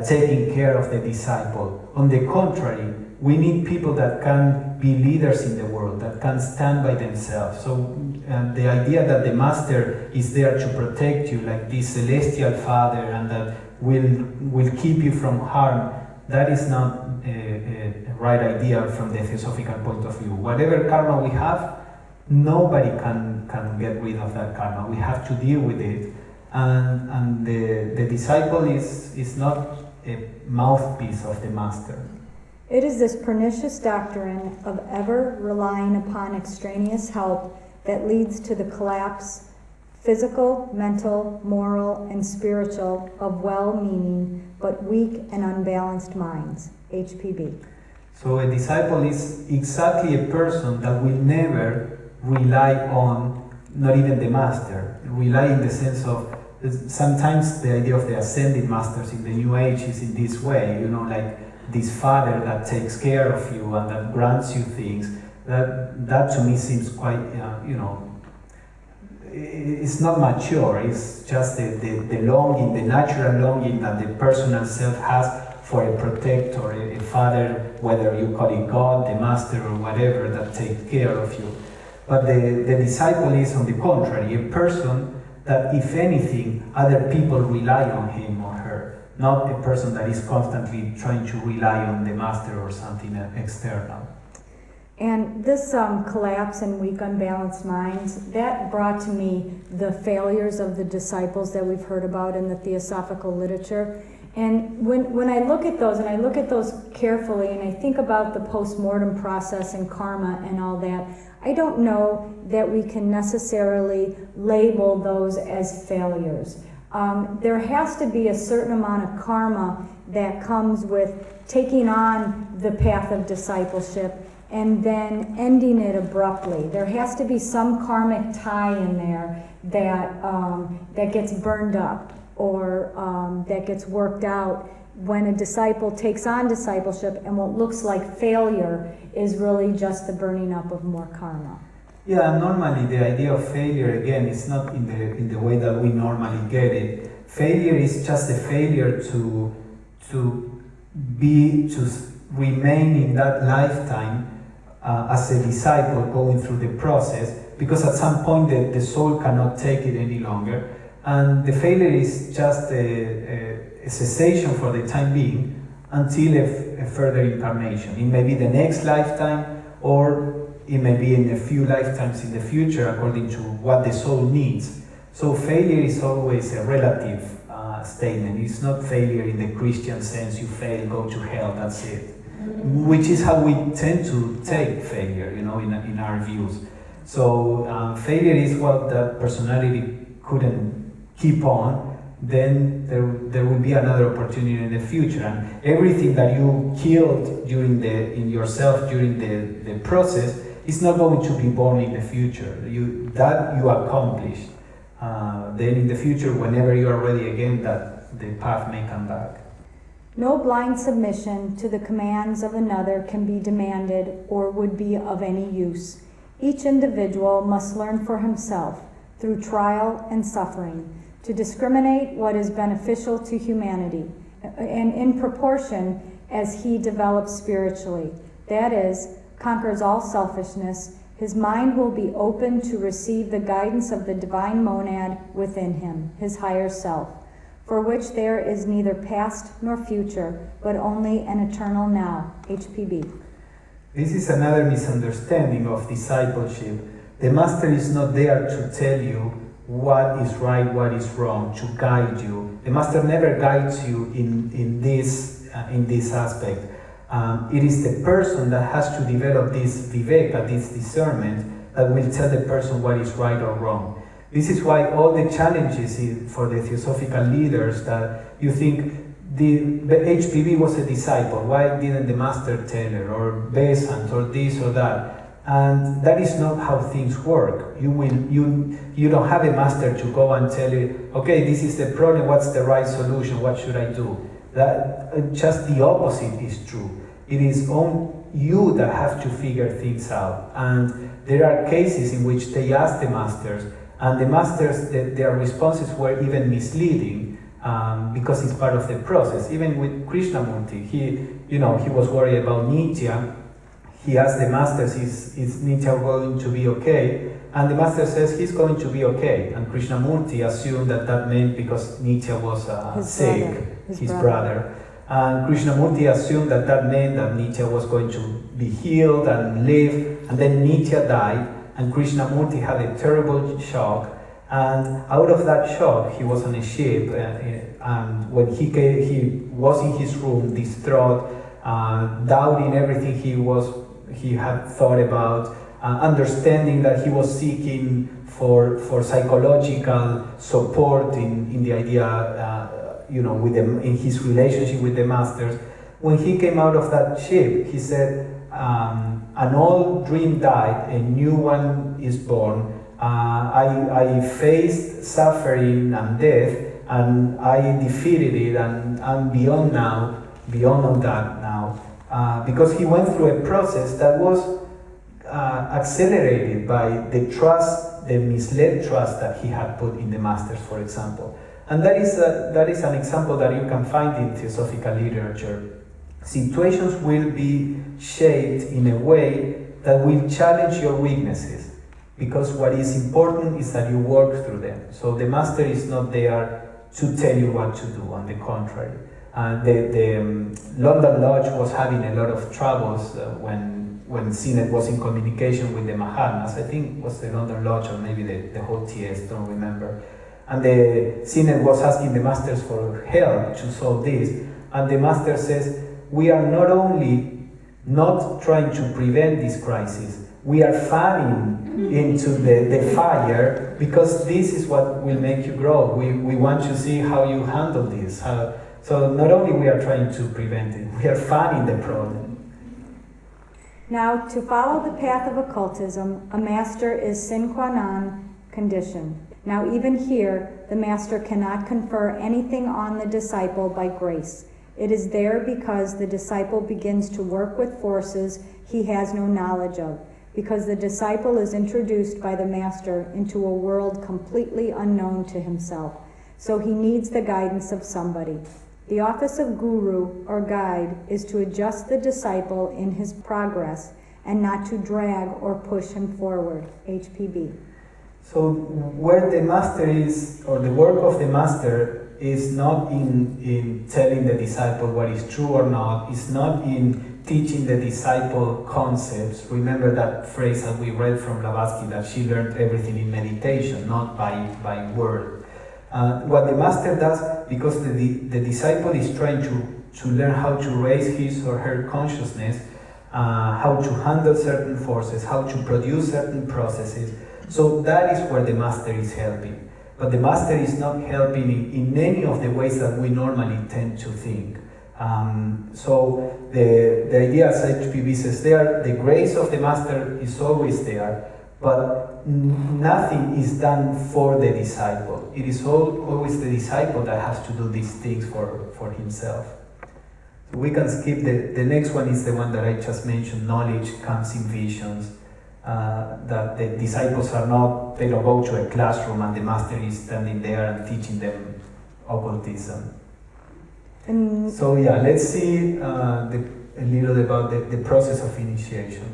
taking care of the disciple. On the contrary, we need people that can be leaders in the world, that can stand by themselves." So the idea that the master is there to protect you like this celestial father and that will keep you from harm, that is not a right idea from the theosophical point of view. Whatever karma we have, nobody can get rid of that karma. We have to deal with it. And the disciple is not a mouthpiece of the master.
It is this pernicious doctrine of ever relying upon extraneous help that leads to the collapse, physical, mental, moral, and spiritual, of well-meaning but weak and unbalanced minds. HPB.
So a disciple is exactly a person that will never rely on, not even the master, rely in the sense of, sometimes the idea of the ascended masters in the New Age is in this way, like this father that takes care of you and that grants you things. That to me seems quite, it's not mature. It's just the longing, the natural longing that the personal self has for a protector, a father, whether you call it God, the master, or whatever, that takes care of you. But the disciple is, on the contrary, a person that, if anything, other people rely on him or her, not a person that is constantly trying to rely on the master or something external.
And this collapse and weak, unbalanced minds, that brought to me the failures of the disciples that we've heard about in the theosophical literature. And when I look at those, and I look at those carefully, and I think about the post-mortem process and karma and all that, I don't know that we can necessarily label those as failures. There has to be a certain amount of karma that comes with taking on the path of discipleship and then ending it abruptly. There has to be some karmic tie in there that gets burned up or that gets worked out when a disciple takes on discipleship, and what looks like failure is really just the burning up of more karma.
Yeah, normally the idea of failure, again, is not in the way that we normally get it. Failure is just a failure to remain in that lifetime as a disciple going through the process, because at some point the soul cannot take it any longer, and the failure is just a cessation for the time being until a further incarnation. It may be the next lifetime, or it may be in a few lifetimes in the future, according to what the soul needs. So failure is always a relative statement. It's not failure in the Christian sense, you fail, go to hell, that's it. Which is how we tend to take failure, in our views. So failure is what that personality couldn't keep on, then there will be another opportunity in the future. And everything that you killed in yourself during the process is not going to be born in the future. You accomplished. Then in the future, whenever you are ready again, that the path may come back.
No blind submission to the commands of another can be demanded or would be of any use. Each individual must learn for himself, through trial and suffering, to discriminate what is beneficial to humanity, and in proportion as he develops spiritually, that is, conquers all selfishness, his mind will be open to receive the guidance of the divine monad within him, his higher self, for which there is neither past nor future, but only an eternal now. HPB.
This is another misunderstanding of discipleship. The master is not there to tell you what is right, what is wrong, to guide you. The master never guides you in this aspect. It is the person that has to develop this viveka, this discernment, that will tell the person what is right or wrong. This is why all the challenges for the theosophical leaders that you think the HPB was a disciple, why didn't the master tell her, or Besant, or this or that? And that is not how things work. You don't have a master to go and tell you, okay, this is the problem, what's the right solution, what should I do? That just the opposite is true. It is on you that have to figure things out. And there are cases in which they ask the masters, and the masters, their responses were even misleading, because it's part of the process. Even with Krishnamurti, he was worried about Nitya. He asked the masters, is Nitya going to be okay? And the master says he's going to be okay. And Krishnamurti assumed that meant because Nitya was sick, his brother. And Krishnamurti assumed that meant that Nitya was going to be healed and live. And then Nitya died, and Krishnamurti had a terrible shock. And out of that shock, he was on a ship. And when he was in his room, distraught, doubting everything he had thought about, understanding that he was seeking for psychological support in the idea, in his relationship with the masters. When he came out of that ship, he said, an old dream died, a new one is born. I faced suffering and death, and I defeated it, and I'm beyond all that now. Because he went through a process that was accelerated by the trust, the misled trust that he had put in the masters, for example. And that is an example that you can find in theosophical literature. Situations will be shaped in a way that will challenge your weaknesses, because what is important is that you work through them. So the master is not there to tell you what to do, on the contrary. The London Lodge was having a lot of troubles when Synod was in communication with the Mahatmas. I think it was the London Lodge or maybe the whole TS, don't remember. And the Synod was asking the masters for help to solve this. And the master says, we are not only not trying to prevent this crisis, we are fanning into the fire, because this is what will make you grow. We want to see how you handle this. So not only we are trying to prevent it, we are fanning the problem.
Now, to follow the path of occultism, a master is sine qua non condition. Now, even here, the master cannot confer anything on the disciple by grace. It is there because the disciple begins to work with forces he has no knowledge of, because the disciple is introduced by the master into a world completely unknown to himself. So he needs the guidance of somebody. The office of guru or guide is to adjust the disciple in his progress and not to drag or push him forward. HPB.
So where the master is, or the work of the master is not in telling the disciple what is true or not, it's not in teaching the disciple concepts. Remember that phrase that we read from Blavatsky, that she learned everything in meditation, not by word. What the master does, because the disciple is trying to learn how to raise his or her consciousness, how to handle certain forces, how to produce certain processes. So that is where the master is helping. But the master is not helping in any of the ways that we normally tend to think. So the idea, as HPB says there, the grace of the master is always there, but nothing is done for the disciple. It is always the disciple that has to do these things for himself. So we can skip the next one. Is the one that I just mentioned. Knowledge comes in visions. That the disciples are not, they don't go to a classroom and the master is standing there and teaching them occultism. So yeah, let's see a little about the process of initiation.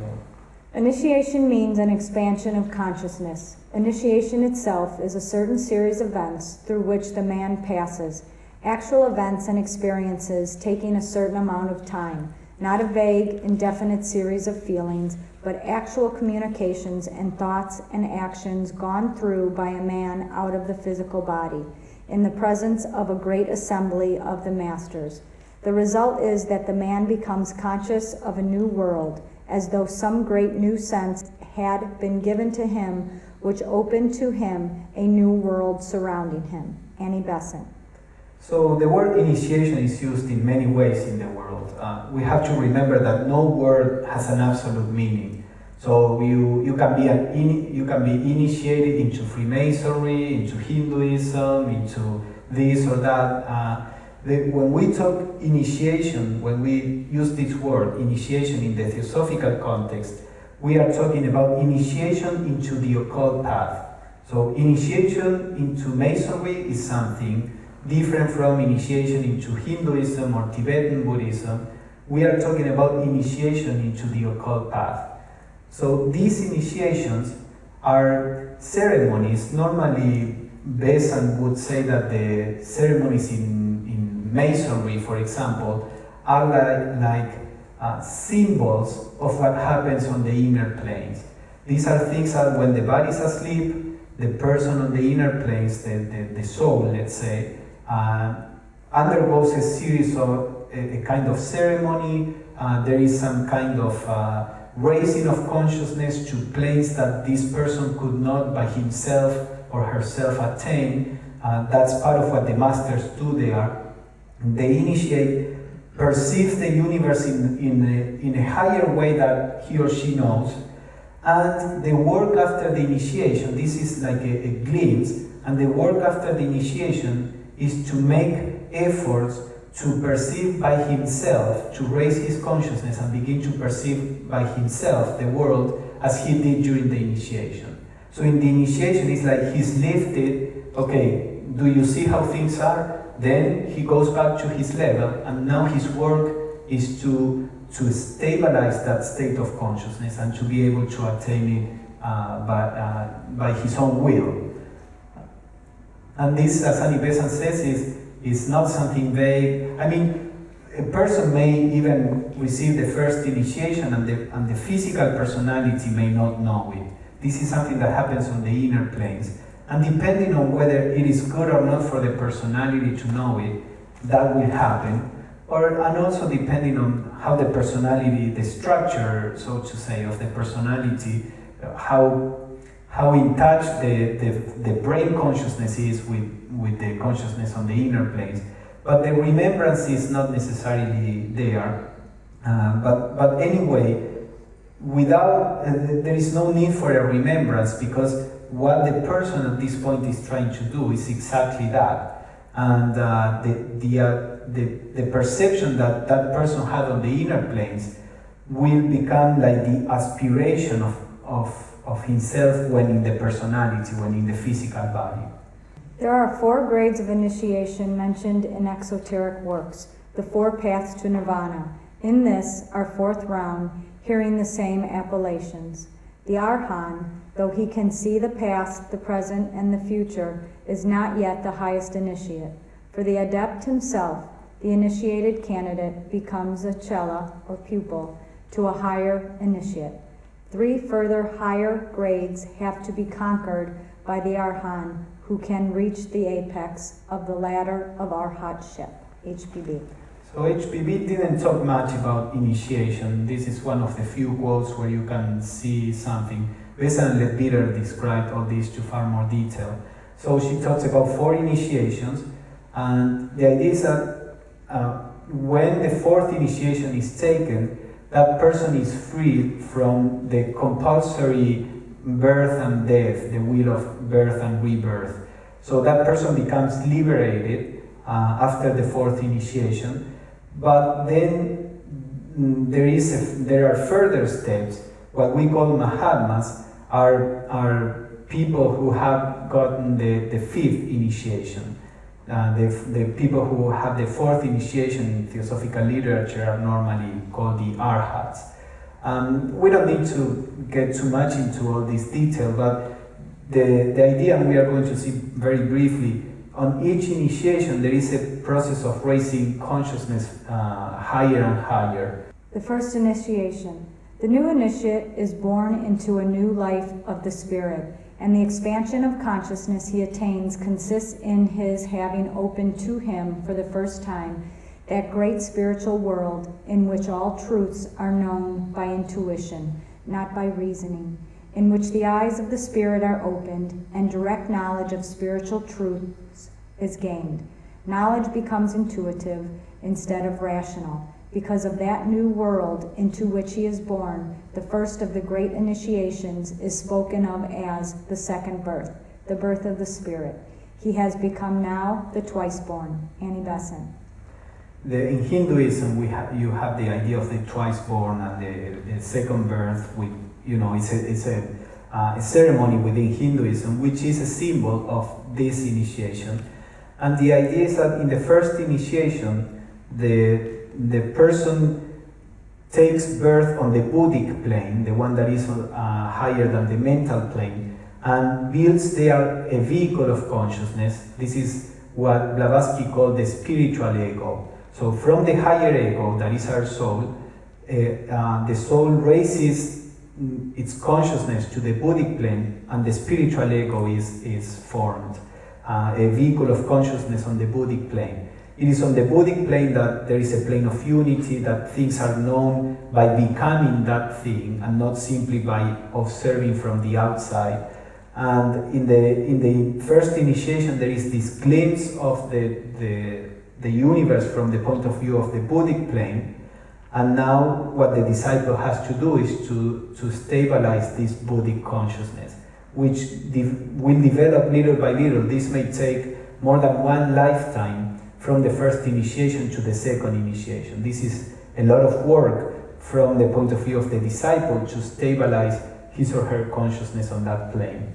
Initiation means an expansion of consciousness. Initiation itself is a certain series of events through which the man passes, actual events and experiences taking a certain amount of time, not a vague, indefinite series of feelings, but actual communications and thoughts and actions gone through by a man out of the physical body, in the presence of a great assembly of the masters. The result is that the man becomes conscious of a new world, as though some great new sense had been given to him, which opened to him a new world surrounding him. Annie Besant.
So the word initiation is used in many ways in the world. We have to remember that no word has an absolute meaning. So you can be initiated into Freemasonry, into Hinduism, into this or that. When we talk initiation, when we use this word initiation in the theosophical context, we are talking about initiation into the occult path. So initiation into Masonry is something different from initiation into Hinduism or Tibetan Buddhism. We are talking about initiation into the occult path. So these initiations are ceremonies. Normally, Besant would say that the ceremonies in Masonry, for example, are like symbols of what happens on the inner planes. These are things that when the body is asleep, the person on the inner planes, the soul, let's say, undergoes a series of a kind of ceremony. There is some kind of raising of consciousness to planes that this person could not by himself or herself attain. That's part of what the masters do there. They initiate, perceive the universe in a higher way that he or she knows, and the work after the initiation, this is like a glimpse, and the work after the initiation is to make efforts to perceive by himself, to raise his consciousness and begin to perceive by himself the world as he did during the initiation. So in the initiation, it's like he's lifted, okay, do you see how things are? Then he goes back to his level, and now his work is to stabilize that state of consciousness and to be able to attain it by his own will. And this, as Annie Besant says, is not something vague. I mean, a person may even receive the first initiation and the physical personality may not know it. This is something that happens on the inner planes. And depending on whether it is good or not for the personality to know it, that will happen. And also depending on how the personality, the structure, so to say, of the personality, how in touch the brain consciousness is with the consciousness on the inner planes. But the remembrance is not necessarily there. But anyway, there is no need for a remembrance, because what the person at this point is trying to do is exactly that. And the perception that that person had on the inner planes will become like the aspiration of himself when in the personality, when in the physical body.
There are 4 grades of initiation mentioned in exoteric works, the 4 paths to nirvana. In this, our 4th round, hearing the same appellations. The Arhan, though he can see the past, the present, and the future, is not yet the highest initiate. For the adept himself, the initiated candidate becomes a chela, or pupil, to a higher initiate. 3 further higher grades have to be conquered by the Arhan, who can reach the apex of the ladder of Arhatship. HPB.
So HPB didn't talk much about initiation. This is one of the few quotes where you can see something. Besant let Peter describe all this to far more detail. So she talks about 4 initiations, and the idea is that when the 4th initiation is taken, that person is freed from the compulsory birth and death, the wheel of birth and rebirth. So that person becomes liberated after the 4th initiation. But then there are further steps. What we call Mahatmas are people who have gotten the 5th initiation. The people who have the 4th initiation in theosophical literature are normally called the Arhats. We don't need to get too much into all this detail, but the idea, and we are going to see very briefly, on each initiation there is a process of raising consciousness higher and higher.
The first initiation. The new initiate is born into a new life of the spirit, and the expansion of consciousness he attains consists in his having opened to him for the first time that great spiritual world in which all truths are known by intuition, not by reasoning, in which the eyes of the Spirit are opened and direct knowledge of spiritual truths is gained. Knowledge becomes intuitive instead of rational. Because of that new world into which he is born, the first of the great initiations is spoken of as the second birth, the birth of the Spirit. He has become now the twice-born. Annie Besant.
In Hinduism, you have the idea of the twice-born and the second birth. It's a ceremony within Hinduism, which is a symbol of this initiation. And the idea is that in the first initiation, the person takes birth on the Buddhic plane, the one that is higher than the mental plane, and builds there a vehicle of consciousness. This is what Blavatsky called the spiritual ego. So from the higher ego, that is our soul, the soul raises its consciousness to the Buddhic plane, and the spiritual ego is formed, a vehicle of consciousness on the Buddhic plane. It is on the Buddhic plane that there is a plane of unity, that things are known by becoming that thing and not simply by observing from the outside. And in the first initiation, there is this glimpse of the universe from the point of view of the Buddhic plane. And now what the disciple has to do is to stabilize this Buddhic consciousness, which will develop little by little. This may take more than one lifetime from the first initiation to the second initiation. This is a lot of work from the point of view of the disciple to stabilize his or her consciousness on that plane.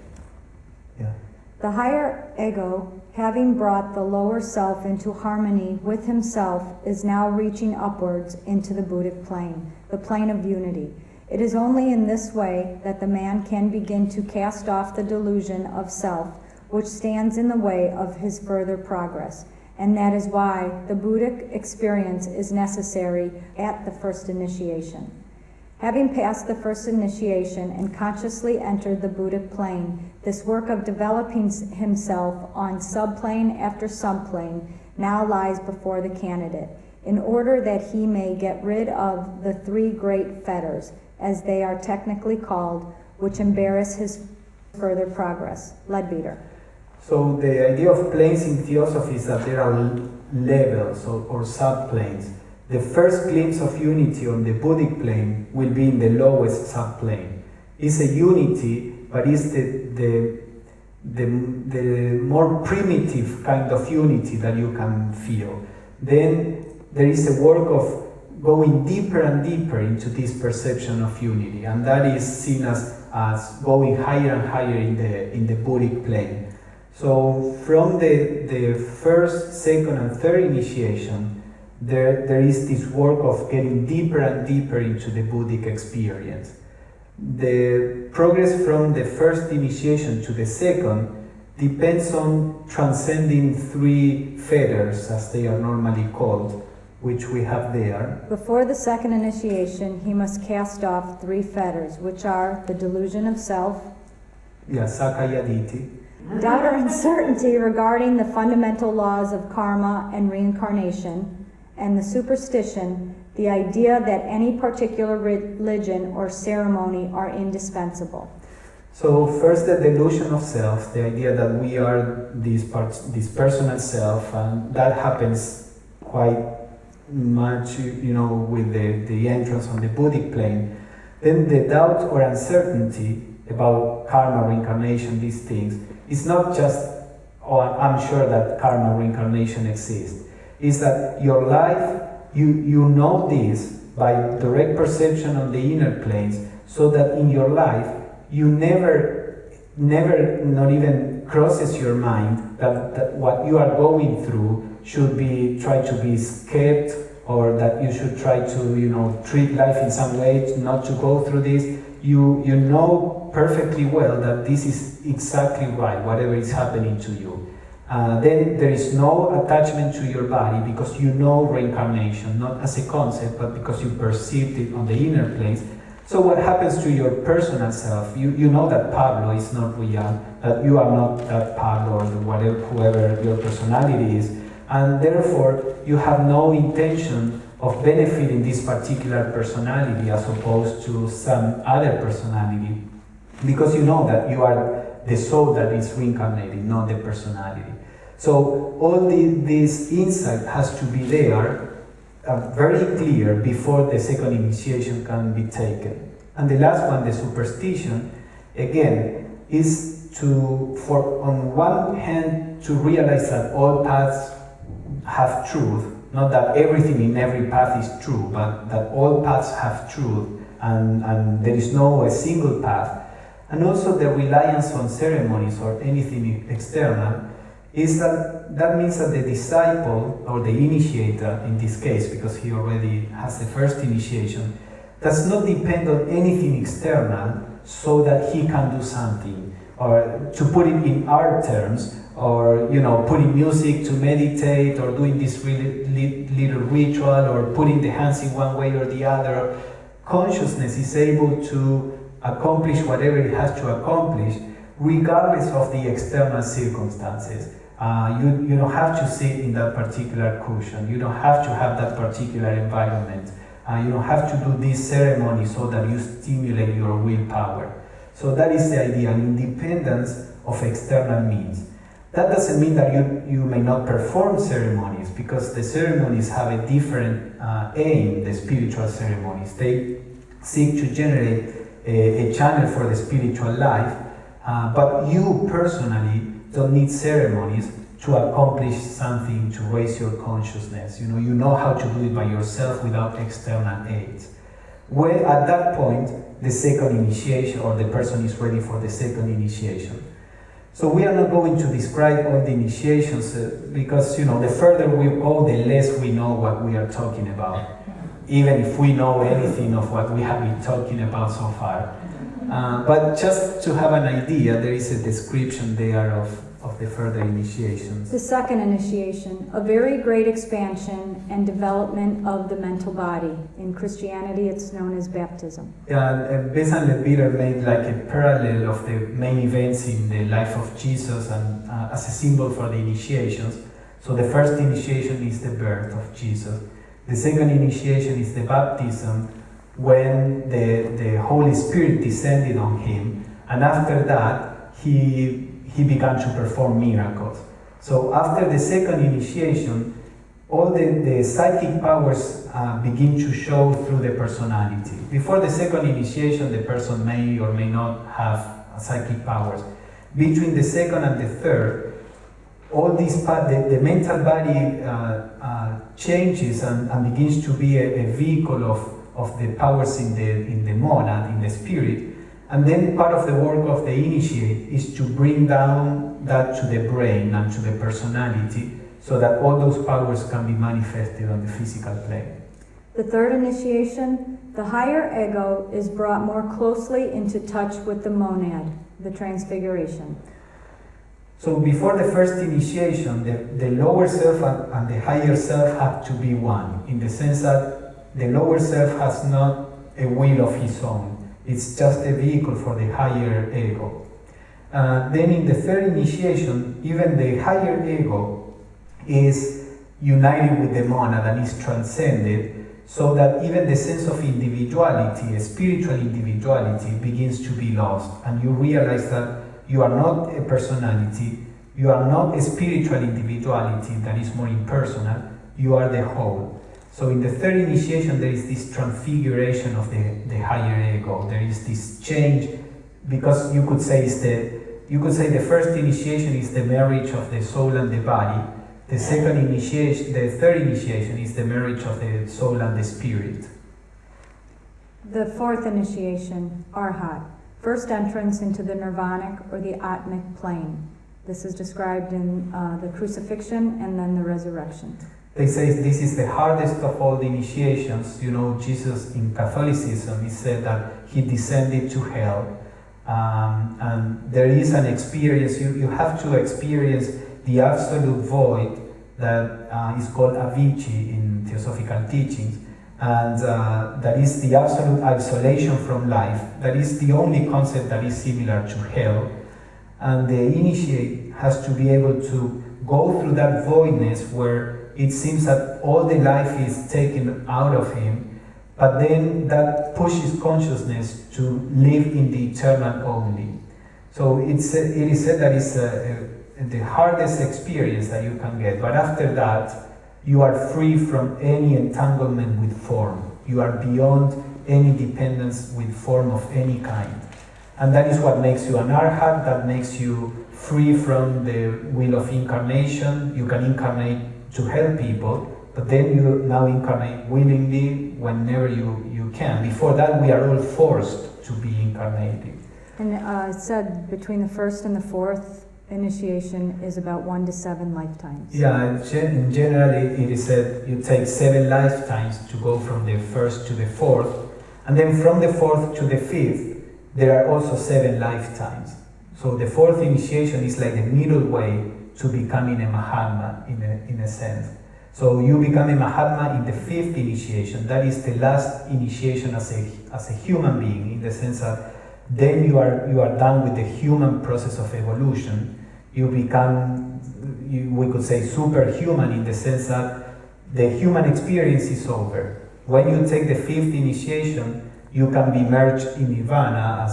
Yeah.
The higher ego, having brought the lower self into harmony with himself, is now reaching upwards into the Buddhic plane, the plane of unity. It is only in this way that the man can begin to cast off the delusion of self, which stands in the way of his further progress. And that is why the Buddhic experience is necessary at the first initiation. Having passed the first initiation and consciously entered the Buddhic plane, this work of developing himself on subplane after subplane now lies before the candidate, in order that he may get rid of the three great fetters, as they are technically called, which embarrass his further progress. Leadbeater.
So the idea of planes in theosophy is that there are levels or subplanes. The first glimpse of unity on the Buddhic plane will be in the lowest subplane. It's a unity, but it's the more primitive kind of unity that you can feel. Then there is a work of going deeper and deeper into this perception of unity, and that is seen as going higher and higher in the Buddhic plane. So from the first, second, and third initiation, there is this work of getting deeper and deeper into the Buddhic experience. The progress from the first initiation to the second depends on transcending three fetters, as they are normally called, which we have there.
Before the second initiation, he must cast off three fetters, which are the delusion of self,
Sakaya Ditti,
doubt or uncertainty regarding the fundamental laws of karma and reincarnation, and the superstition, the idea that any particular religion or ceremony are indispensable.
So first, the delusion of self, the idea that we are this personal self, and that happens quite much, with the entrance on the Buddhic plane. Then the doubt or uncertainty about karma, reincarnation, these things, it's not just, I'm sure that karma, reincarnation exists. It's that your life, you know this by direct perception on the inner planes, so that in your life, you never, not even crosses your mind that what you are going through should be, try to be escaped, or that you should try to, treat life in some way, not to go through this. You know perfectly well that this is exactly right, whatever is happening to you. Then there is no attachment to your body, because you know reincarnation, not as a concept, but because you perceived it on the inner planes. So what happens to your personal self? You know that Pablo is not real, that you are not that Pablo or whoever your personality is, and therefore you have no intention of benefiting this particular personality as opposed to some other personality, because you know that you are the soul that is reincarnated, not the personality. So all this insight has to be there, very clear, before the second initiation can be taken. And the last one, the superstition, again, is for on one hand, to realize that all paths have truth, not that everything in every path is true, but that all paths have truth, and there is no a single path. And also the reliance on ceremonies or anything external is that means that the disciple or the initiator in this case, because he already has the first initiation, does not depend on anything external so that he can do something, or to put it in our terms, or putting music to meditate, or doing this really little ritual, or putting the hands in one way or the other. Consciousness is able to accomplish whatever it has to accomplish, regardless of the external circumstances. You don't have to sit in that particular cushion. You don't have to have that particular environment. You don't have to do this ceremony so that you stimulate your willpower. So that is the idea, an independence of external means. That doesn't mean that you may not perform ceremonies, because the ceremonies have a different aim, the spiritual ceremonies. They seek to generate a channel for the spiritual life, but you personally don't need ceremonies to accomplish something, to raise your consciousness. You know how to do it by yourself without external aids. Where at that point, the second initiation, or the person is ready for the second initiation. So we are not going to describe all the initiations because the further we go, the less we know what we are talking about, even if we know anything of what we have been talking about so far. But just to have an idea, there is a description there of the further initiations.
The second initiation, a very great expansion and development of the mental body. In Christianity, it's known as baptism.
And Bess and Peter made like a parallel of the main events in the life of Jesus, and as a symbol for the initiations. So the first initiation is the birth of Jesus. The second initiation is the baptism, when the Holy Spirit descended on him, and after that he began to perform miracles. So after the second initiation, all the psychic powers begin to show through the personality. Before the second initiation, the person may or may not have psychic powers. Between the second and the third, all these the mental body changes and begins to be a vehicle of the powers in the monad, in the spirit. And then part of the work of the initiate is to bring down that to the brain and to the personality, so that all those powers can be manifested on the physical plane.
The third initiation, the higher ego is brought more closely into touch with the monad, the transfiguration.
So before the first initiation, the lower self and the higher self have to be one, in the sense that the lower self has not a will of his own. It's just a vehicle for the higher ego. Then in the third initiation, even the higher ego is united with the monad and is transcended, so that even the sense of individuality, a spiritual individuality, begins to be lost. And you realize that you are not a personality, you are not a spiritual individuality that is more impersonal, you are the whole. So in the third initiation, there is this transfiguration of the higher ego. There is this change, because you could say the first initiation is the marriage of the soul and the body. The third initiation is the marriage of the soul and the spirit.
The fourth initiation, Arhat, first entrance into the nirvanic or the atmic plane. This is described in the crucifixion and then the resurrection.
They say this is the hardest of all the initiations. Jesus in Catholicism, he said that he descended to hell. And there is an experience, you have to experience the absolute void that is called Avicii in Theosophical teachings. And that is the absolute isolation from life. That is the only concept that is similar to hell. And the initiate has to be able to go through that voidness where it seems that all the life is taken out of him, but then that pushes consciousness to live in the eternal only. So it is said that it's the hardest experience that you can get, but after that, you are free from any entanglement with form. You are beyond any dependence with form of any kind. And that is what makes you an arhat, that makes you free from the will of incarnation. You can incarnate to help people, but then you now incarnate willingly whenever you can. Before that, we are all forced to be incarnated.
And it said between the first and the fourth initiation is about 1 to 7 lifetimes.
Yeah, in general, it is said you take 7 lifetimes to go from the first to the fourth, and then from the fourth to the fifth, there are also 7 lifetimes. So the fourth initiation is like the middle way to becoming a Mahatma in a sense. So you become a Mahatma in the 5th initiation. That is the last initiation as a human being, in the sense that then you are done with the human process of evolution. You become, we could say, superhuman, in the sense that the human experience is over. When you take the 5th initiation, you can be merged in Nirvana,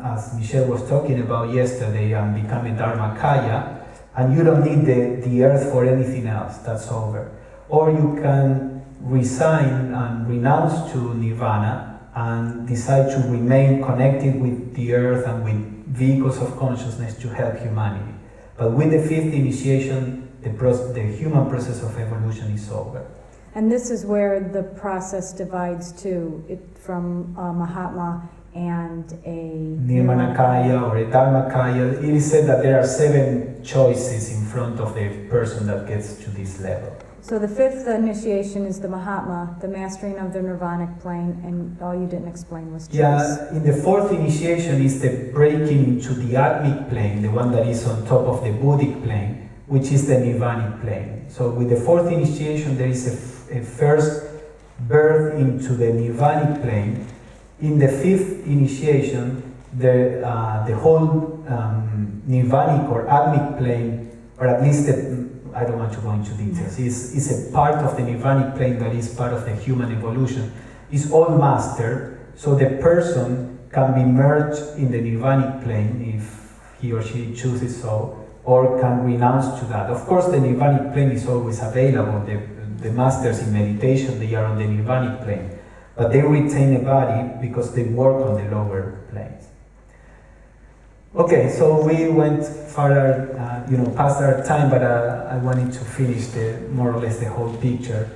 as Michelle was talking about yesterday, and become a Dharmakaya, and you don't need the earth for anything else. That's over. Or you can resign and renounce to Nirvana and decide to remain connected with the earth and with vehicles of consciousness to help humanity. But with the 5th initiation, the human process of evolution is over.
And this is where the process divides from Mahatma and a
Nirmanakaya or a Dharmakaya. It is said that there are 7 choices in front of the person that gets to this level.
So the 5th initiation is the Mahatma, the mastering of the nirvanic plane, and all you didn't explain was choice.
Yeah, in the 4th initiation is the breaking into the Atmic plane, the one that is on top of the Buddhic plane, which is the Nirvanic plane. So with the 4th initiation, there is a first birth into the Nirvanic plane. In the 5th initiation, the whole Nirvanic or Atmic plane, or at least I don't want to go into details, is a part of the Nirvanic plane that is part of the human evolution, is all mastered, so the person can be merged in the Nirvanic plane if he or she chooses so, or can renounce to that. Of course, the Nirvanic plane is always available. The masters in meditation, they are on the Nirvanic plane, but they retain a body because they work on the lower planes. Okay, so we went further, past our time, but I wanted to finish more or less the whole picture.